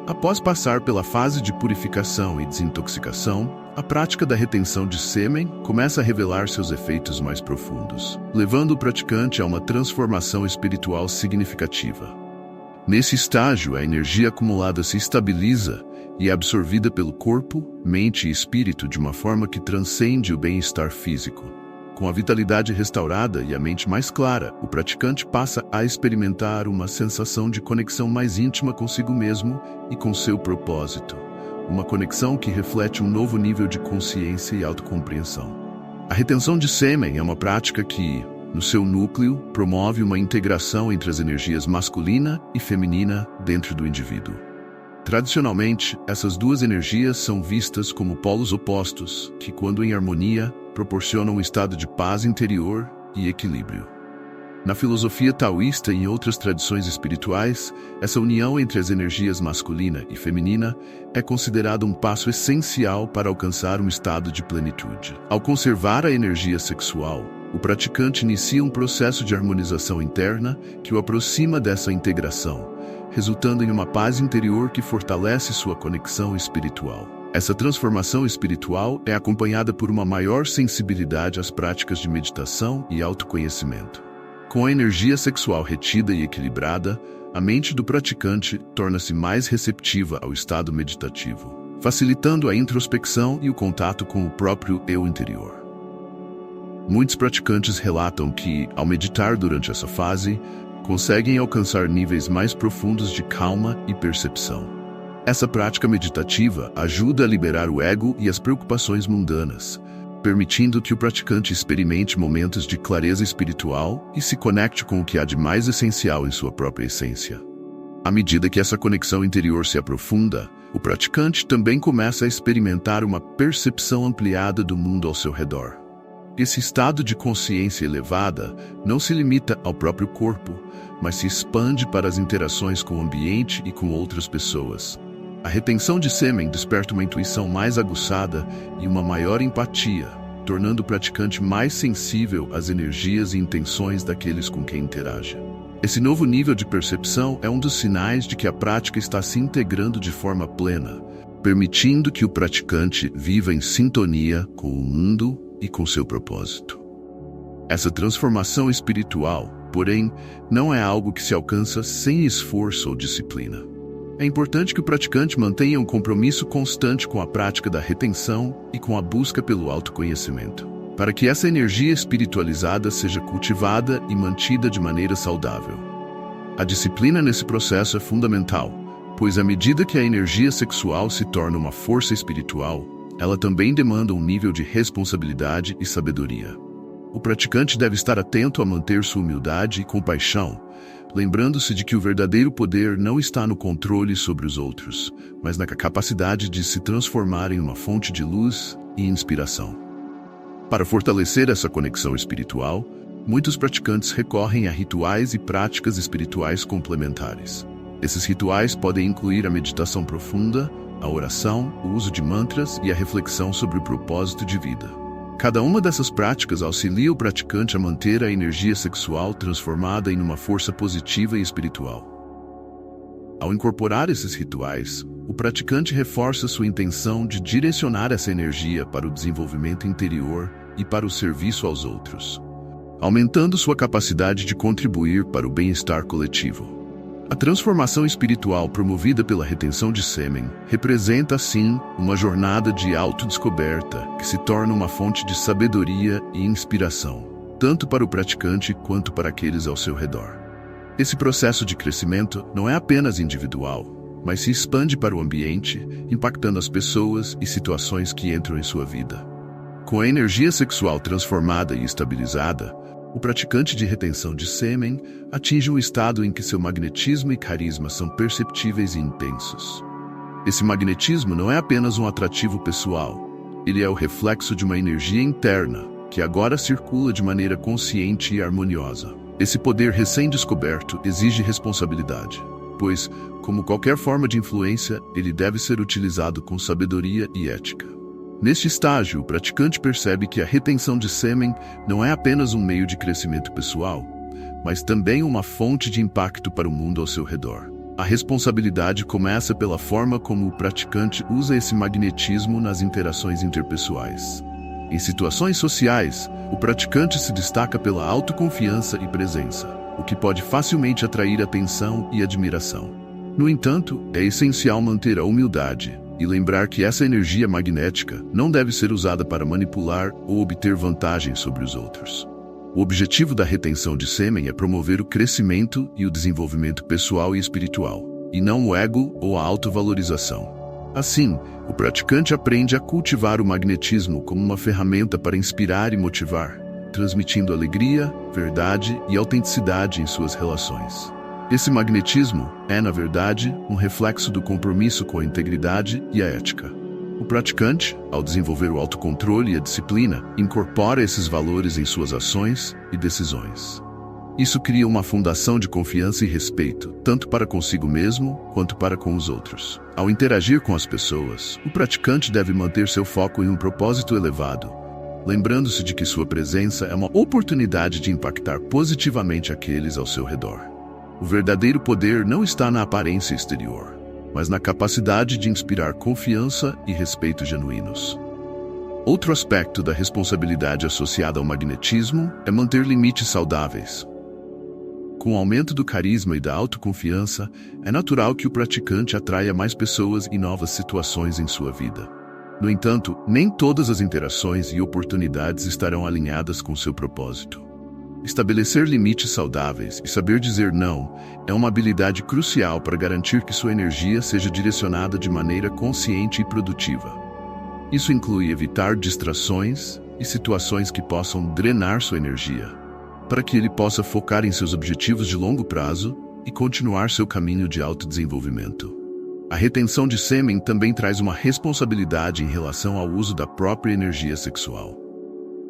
Após passar pela fase de purificação e desintoxicação, a prática da retenção de sêmen começa a revelar seus efeitos mais profundos, levando o praticante a uma transformação espiritual significativa. Nesse estágio, a energia acumulada se estabiliza e é absorvida pelo corpo, mente e espírito de uma forma que transcende o bem-estar físico. Com a vitalidade restaurada e a mente mais clara, o praticante passa a experimentar uma sensação de conexão mais íntima consigo mesmo e com seu propósito. Uma conexão que reflete um novo nível de consciência e autocompreensão. A retenção de sêmen é uma prática que, no seu núcleo, promove uma integração entre as energias masculina e feminina dentro do indivíduo. Tradicionalmente, essas duas energias são vistas como polos opostos, que, quando em harmonia, proporcionam um estado de paz interior e equilíbrio. Na filosofia taoísta e em outras tradições espirituais, essa união entre as energias masculina e feminina é considerada um passo essencial para alcançar um estado de plenitude. Ao conservar a energia sexual, o praticante inicia um processo de harmonização interna que o aproxima dessa integração, resultando em uma paz interior que fortalece sua conexão espiritual. Essa transformação espiritual é acompanhada por uma maior sensibilidade às práticas de meditação e autoconhecimento. Com a energia sexual retida e equilibrada, a mente do praticante torna-se mais receptiva ao estado meditativo, facilitando a introspecção e o contato com o próprio eu interior. Muitos praticantes relatam que, ao meditar durante essa fase, conseguem alcançar níveis mais profundos de calma e percepção. Essa prática meditativa ajuda a liberar o ego e as preocupações mundanas, permitindo que o praticante experimente momentos de clareza espiritual e se conecte com o que há de mais essencial em sua própria essência. À medida que essa conexão interior se aprofunda, o praticante também começa a experimentar uma percepção ampliada do mundo ao seu redor. Esse estado de consciência elevada não se limita ao próprio corpo, mas se expande para as interações com o ambiente e com outras pessoas. A retenção de sêmen desperta uma intuição mais aguçada e uma maior empatia, tornando o praticante mais sensível às energias e intenções daqueles com quem interage. Esse novo nível de percepção é um dos sinais de que a prática está se integrando de forma plena, permitindo que o praticante viva em sintonia com o mundo e com seu propósito. Essa transformação espiritual, porém, não é algo que se alcança sem esforço ou disciplina. É importante que o praticante mantenha um compromisso constante com a prática da retenção e com a busca pelo autoconhecimento, para que essa energia espiritualizada seja cultivada e mantida de maneira saudável. A disciplina nesse processo é fundamental, pois à medida que a energia sexual se torna uma força espiritual, ela também demanda um nível de responsabilidade e sabedoria. O praticante deve estar atento a manter sua humildade e compaixão, lembrando-se de que o verdadeiro poder não está no controle sobre os outros, mas na capacidade de se transformar em uma fonte de luz e inspiração. Para fortalecer essa conexão espiritual, muitos praticantes recorrem a rituais e práticas espirituais complementares. Esses rituais podem incluir a meditação profunda, a oração, o uso de mantras e a reflexão sobre o propósito de vida. Cada uma dessas práticas auxilia o praticante a manter a energia sexual transformada em uma força positiva e espiritual. Ao incorporar esses rituais, o praticante reforça sua intenção de direcionar essa energia para o desenvolvimento interior e para o serviço aos outros, aumentando sua capacidade de contribuir para o bem-estar coletivo. A transformação espiritual promovida pela retenção de sêmen representa, assim, uma jornada de autodescoberta que se torna uma fonte de sabedoria e inspiração, tanto para o praticante quanto para aqueles ao seu redor. Esse processo de crescimento não é apenas individual, mas se expande para o ambiente, impactando as pessoas e situações que entram em sua vida. Com a energia sexual transformada e estabilizada, o praticante de retenção de sêmen atinge um estado em que seu magnetismo e carisma são perceptíveis e intensos. Esse magnetismo não é apenas um atrativo pessoal, ele é o reflexo de uma energia interna que agora circula de maneira consciente e harmoniosa. Esse poder recém-descoberto exige responsabilidade, pois, como qualquer forma de influência, ele deve ser utilizado com sabedoria e ética. Neste estágio, o praticante percebe que a retenção de sêmen não é apenas um meio de crescimento pessoal, mas também uma fonte de impacto para o mundo ao seu redor. A responsabilidade começa pela forma como o praticante usa esse magnetismo nas interações interpessoais. Em situações sociais, o praticante se destaca pela autoconfiança e presença, o que pode facilmente atrair atenção e admiração. No entanto, é essencial manter a humildade e lembrar que essa energia magnética não deve ser usada para manipular ou obter vantagem sobre os outros. O objetivo da retenção de sêmen é promover o crescimento e o desenvolvimento pessoal e espiritual, e não o ego ou a autovalorização. Assim, o praticante aprende a cultivar o magnetismo como uma ferramenta para inspirar e motivar, transmitindo alegria, verdade e autenticidade em suas relações. Esse magnetismo é, na verdade, um reflexo do compromisso com a integridade e a ética. O praticante, ao desenvolver o autocontrole e a disciplina, incorpora esses valores em suas ações e decisões. Isso cria uma fundação de confiança e respeito, tanto para consigo mesmo quanto para com os outros. Ao interagir com as pessoas, o praticante deve manter seu foco em um propósito elevado, lembrando-se de que sua presença é uma oportunidade de impactar positivamente aqueles ao seu redor. O verdadeiro poder não está na aparência exterior, mas na capacidade de inspirar confiança e respeito genuínos. Outro aspecto da responsabilidade associada ao magnetismo é manter limites saudáveis. Com o aumento do carisma e da autoconfiança, é natural que o praticante atraia mais pessoas e novas situações em sua vida. No entanto, nem todas as interações e oportunidades estarão alinhadas com seu propósito. Estabelecer limites saudáveis e saber dizer não é uma habilidade crucial para garantir que sua energia seja direcionada de maneira consciente e produtiva. Isso inclui evitar distrações e situações que possam drenar sua energia, para que ele possa focar em seus objetivos de longo prazo e continuar seu caminho de autodesenvolvimento. A retenção de sêmen também traz uma responsabilidade em relação ao uso da própria energia sexual.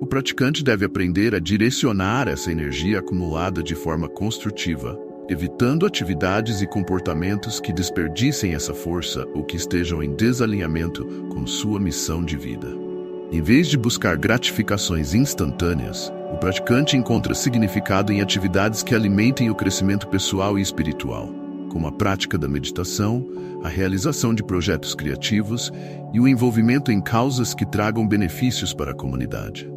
O praticante deve aprender a direcionar essa energia acumulada de forma construtiva, evitando atividades e comportamentos que desperdicem essa força ou que estejam em desalinhamento com sua missão de vida. Em vez de buscar gratificações instantâneas, o praticante encontra significado em atividades que alimentem o crescimento pessoal e espiritual, como a prática da meditação, a realização de projetos criativos e o envolvimento em causas que tragam benefícios para a comunidade.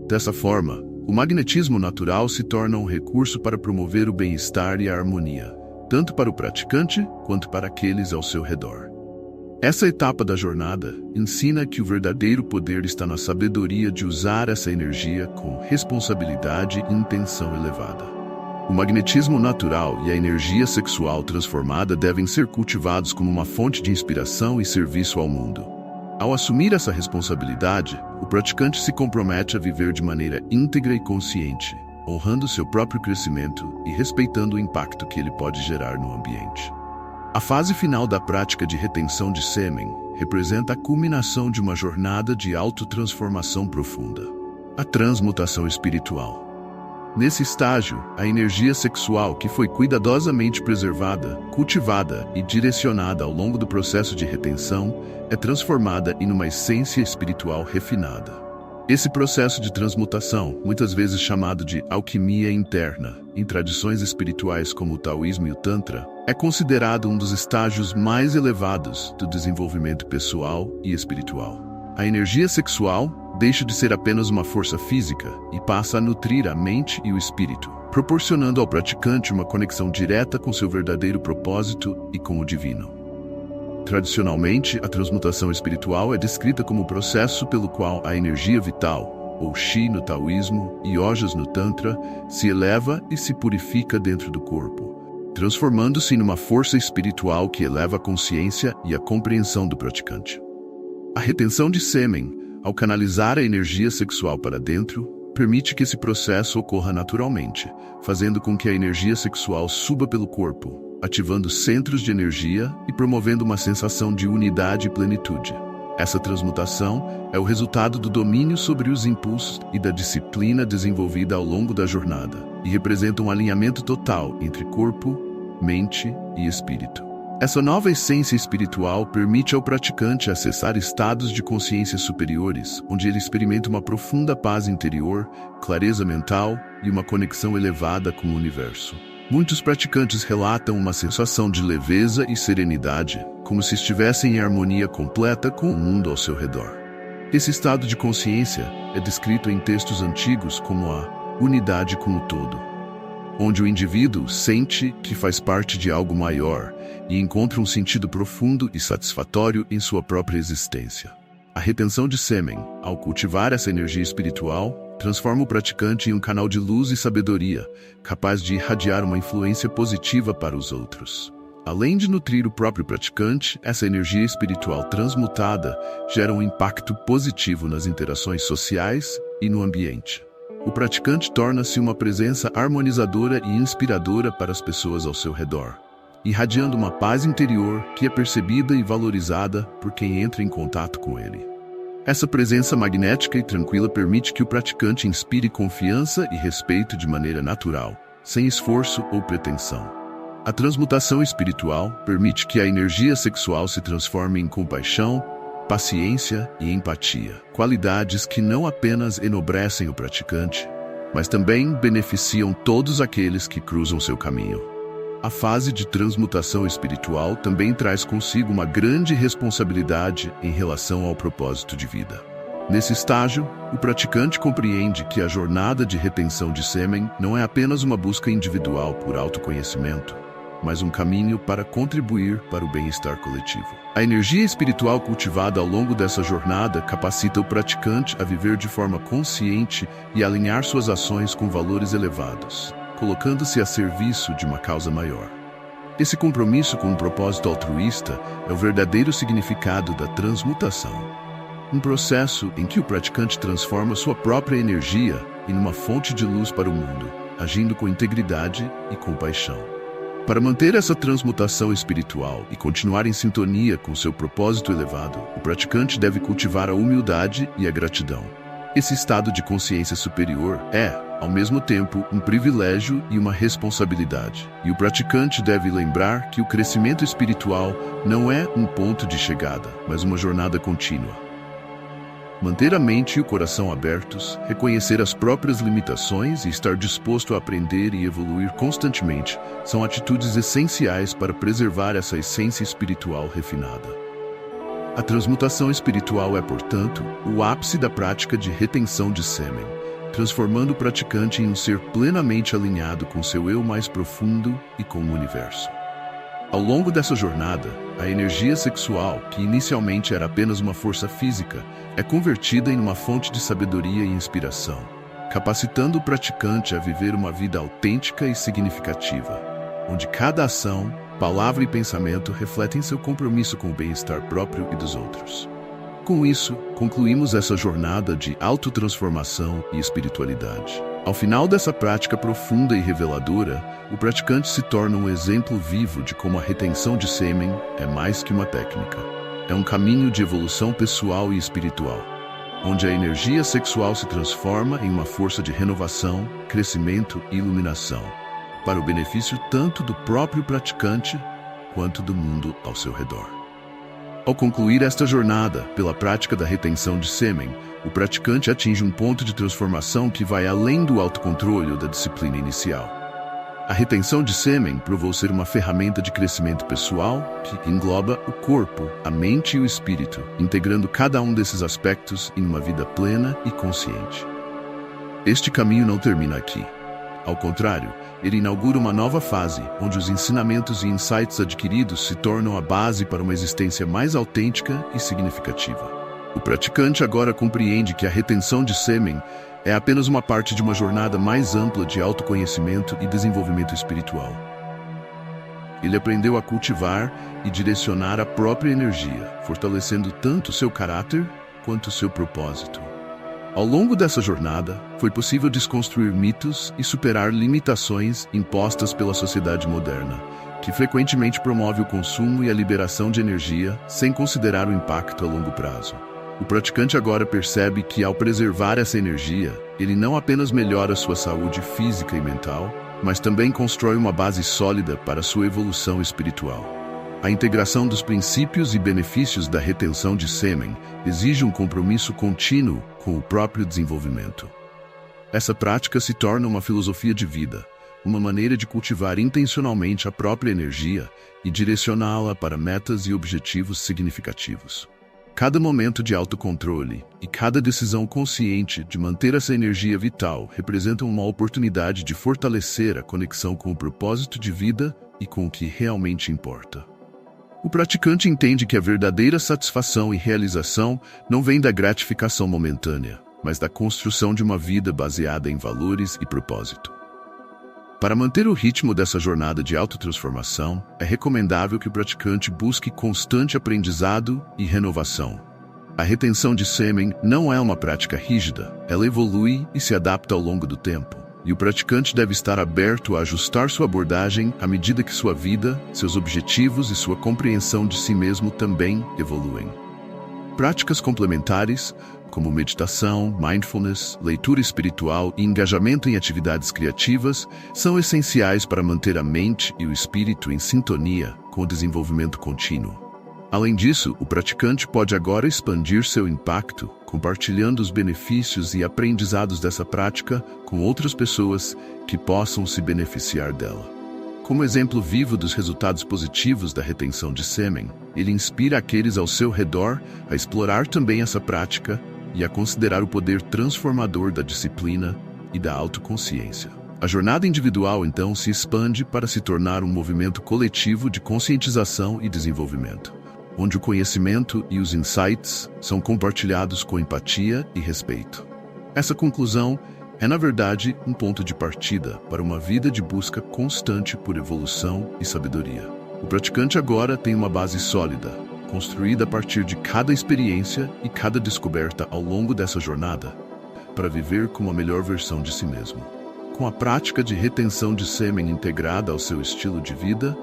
Dessa forma, o magnetismo natural se torna um recurso para promover o bem-estar e a harmonia, tanto para o praticante quanto para aqueles ao seu redor. Essa etapa da jornada ensina que o verdadeiro poder está na sabedoria de usar essa energia com responsabilidade e intenção elevada. O magnetismo natural e a energia sexual transformada devem ser cultivados como uma fonte de inspiração e serviço ao mundo. Ao assumir essa responsabilidade, o praticante se compromete a viver de maneira íntegra e consciente, honrando seu próprio crescimento e respeitando o impacto que ele pode gerar no ambiente. A fase final da prática de retenção de sêmen representa a culminação de uma jornada de autotransformação profunda, a transmutação espiritual. Nesse estágio, a energia sexual que foi cuidadosamente preservada, cultivada e direcionada ao longo do processo de retenção é transformada em uma essência espiritual refinada. Esse processo de transmutação, muitas vezes chamado de alquimia interna, em tradições espirituais como o taoísmo e o tantra, é considerado um dos estágios mais elevados do desenvolvimento pessoal e espiritual. A energia sexual deixa de ser apenas uma força física e passa a nutrir a mente e o espírito, proporcionando ao praticante uma conexão direta com seu verdadeiro propósito e com o divino. Tradicionalmente, a transmutação espiritual é descrita como o processo pelo qual a energia vital, ou Chi no taoísmo e Ojas no tantra, se eleva e se purifica dentro do corpo, transformando-se numa força espiritual que eleva a consciência e a compreensão do praticante. A retenção de sêmen, ao canalizar a energia sexual para dentro, permite que esse processo ocorra naturalmente, fazendo com que a energia sexual suba pelo corpo, ativando centros de energia e promovendo uma sensação de unidade e plenitude. Essa transmutação é o resultado do domínio sobre os impulsos e da disciplina desenvolvida ao longo da jornada, e representa um alinhamento total entre corpo, mente e espírito. Essa nova essência espiritual permite ao praticante acessar estados de consciência superiores, onde ele experimenta uma profunda paz interior, clareza mental e uma conexão elevada com o universo. Muitos praticantes relatam uma sensação de leveza e serenidade, como se estivessem em harmonia completa com o mundo ao seu redor. Esse estado de consciência é descrito em textos antigos como a unidade com o todo, onde o indivíduo sente que faz parte de algo maior e encontra um sentido profundo e satisfatório em sua própria existência. A retenção de sêmen, ao cultivar essa energia espiritual, transforma o praticante em um canal de luz e sabedoria, capaz de irradiar uma influência positiva para os outros. Além de nutrir o próprio praticante, essa energia espiritual transmutada gera um impacto positivo nas interações sociais e no ambiente. O praticante torna-se uma presença harmonizadora e inspiradora para as pessoas ao seu redor, irradiando uma paz interior que é percebida e valorizada por quem entra em contato com ele. Essa presença magnética e tranquila permite que o praticante inspire confiança e respeito de maneira natural, sem esforço ou pretensão. A transmutação espiritual permite que a energia sexual se transforme em compaixão, paciência e empatia, qualidades que não apenas enobrecem o praticante, mas também beneficiam todos aqueles que cruzam seu caminho. A fase de transmutação espiritual também traz consigo uma grande responsabilidade em relação ao propósito de vida. Nesse estágio, o praticante compreende que a jornada de retenção de sêmen não é apenas uma busca individual por autoconhecimento, mas um caminho para contribuir para o bem-estar coletivo. A energia espiritual cultivada ao longo dessa jornada capacita o praticante a viver de forma consciente e alinhar suas ações com valores elevados, colocando-se a serviço de uma causa maior. Esse compromisso com um propósito altruísta é o verdadeiro significado da transmutação, um processo em que o praticante transforma sua própria energia em uma fonte de luz para o mundo, agindo com integridade e compaixão. Para manter essa transmutação espiritual e continuar em sintonia com seu propósito elevado, o praticante deve cultivar a humildade e a gratidão. Esse estado de consciência superior é, ao mesmo tempo, um privilégio e uma responsabilidade. E o praticante deve lembrar que o crescimento espiritual não é um ponto de chegada, mas uma jornada contínua. Manter a mente e o coração abertos, reconhecer as próprias limitações e estar disposto a aprender e evoluir constantemente são atitudes essenciais para preservar essa essência espiritual refinada. A transmutação espiritual é, portanto, o ápice da prática de retenção de sêmen, transformando o praticante em um ser plenamente alinhado com seu eu mais profundo e com o universo. Ao longo dessa jornada, a energia sexual, que inicialmente era apenas uma força física, é convertida em uma fonte de sabedoria e inspiração, capacitando o praticante a viver uma vida autêntica e significativa, onde cada ação, palavra e pensamento refletem seu compromisso com o bem-estar próprio e dos outros. Com isso, concluímos essa jornada de autotransformação e espiritualidade. Ao final dessa prática profunda e reveladora, o praticante se torna um exemplo vivo de como a retenção de sêmen é mais que uma técnica. É um caminho de evolução pessoal e espiritual, onde a energia sexual se transforma em uma força de renovação, crescimento e iluminação, para o benefício tanto do próprio praticante quanto do mundo ao seu redor. Ao concluir esta jornada, pela prática da retenção de sêmen, o praticante atinge um ponto de transformação que vai além do autocontrole ou da disciplina inicial. A retenção de sêmen provou ser uma ferramenta de crescimento pessoal que engloba o corpo, a mente e o espírito, integrando cada um desses aspectos em uma vida plena e consciente. Este caminho não termina aqui. Ao contrário, ele inaugura uma nova fase, onde os ensinamentos e insights adquiridos se tornam a base para uma existência mais autêntica e significativa. O praticante agora compreende que a retenção de sêmen é apenas uma parte de uma jornada mais ampla de autoconhecimento e desenvolvimento espiritual. Ele aprendeu a cultivar e direcionar a própria energia, fortalecendo tanto seu caráter quanto seu propósito. Ao longo dessa jornada, foi possível desconstruir mitos e superar limitações impostas pela sociedade moderna, que frequentemente promove o consumo e a liberação de energia sem considerar o impacto a longo prazo. O praticante agora percebe que, ao preservar essa energia, ele não apenas melhora sua saúde física e mental, mas também constrói uma base sólida para sua evolução espiritual. A integração dos princípios e benefícios da retenção de sêmen exige um compromisso contínuo com o próprio desenvolvimento. Essa prática se torna uma filosofia de vida, uma maneira de cultivar intencionalmente a própria energia e direcioná-la para metas e objetivos significativos. Cada momento de autocontrole e cada decisão consciente de manter essa energia vital representam uma oportunidade de fortalecer a conexão com o propósito de vida e com o que realmente importa. O praticante entende que a verdadeira satisfação e realização não vem da gratificação momentânea, mas da construção de uma vida baseada em valores e propósito. Para manter o ritmo dessa jornada de autotransformação, é recomendável que o praticante busque constante aprendizado e renovação. A retenção de sêmen não é uma prática rígida, ela evolui e se adapta ao longo do tempo, e o praticante deve estar aberto a ajustar sua abordagem à medida que sua vida, seus objetivos e sua compreensão de si mesmo também evoluem. Práticas complementares, como meditação, mindfulness, leitura espiritual e engajamento em atividades criativas, são essenciais para manter a mente e o espírito em sintonia com o desenvolvimento contínuo. Além disso, o praticante pode agora expandir seu impacto, compartilhando os benefícios e aprendizados dessa prática com outras pessoas que possam se beneficiar dela. Como exemplo vivo dos resultados positivos da retenção de sêmen, ele inspira aqueles ao seu redor a explorar também essa prática e a considerar o poder transformador da disciplina e da autoconsciência. A jornada individual, então, se expande para se tornar um movimento coletivo de conscientização e desenvolvimento, onde o conhecimento e os insights são compartilhados com empatia e respeito. Essa conclusão é, na verdade, um ponto de partida para uma vida de busca constante por evolução e sabedoria. O praticante agora tem uma base sólida, construída a partir de cada experiência e cada descoberta ao longo dessa jornada, para viver como a melhor versão de si mesmo. Com a prática de retenção de sêmen integrada ao seu estilo de vida,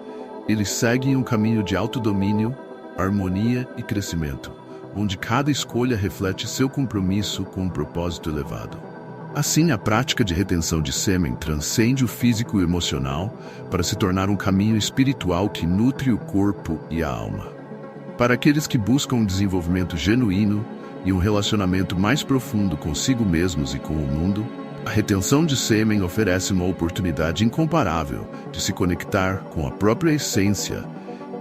ele segue em um caminho de autodomínio, harmonia e crescimento, onde cada escolha reflete seu compromisso com um propósito elevado. Assim, a prática de retenção de sêmen transcende o físico e o emocional para se tornar um caminho espiritual que nutre o corpo e a alma. Para aqueles que buscam um desenvolvimento genuíno e um relacionamento mais profundo consigo mesmos e com o mundo, a retenção de sêmen oferece uma oportunidade incomparável de se conectar com a própria essência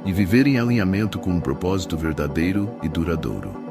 e viver em alinhamento com um propósito verdadeiro e duradouro.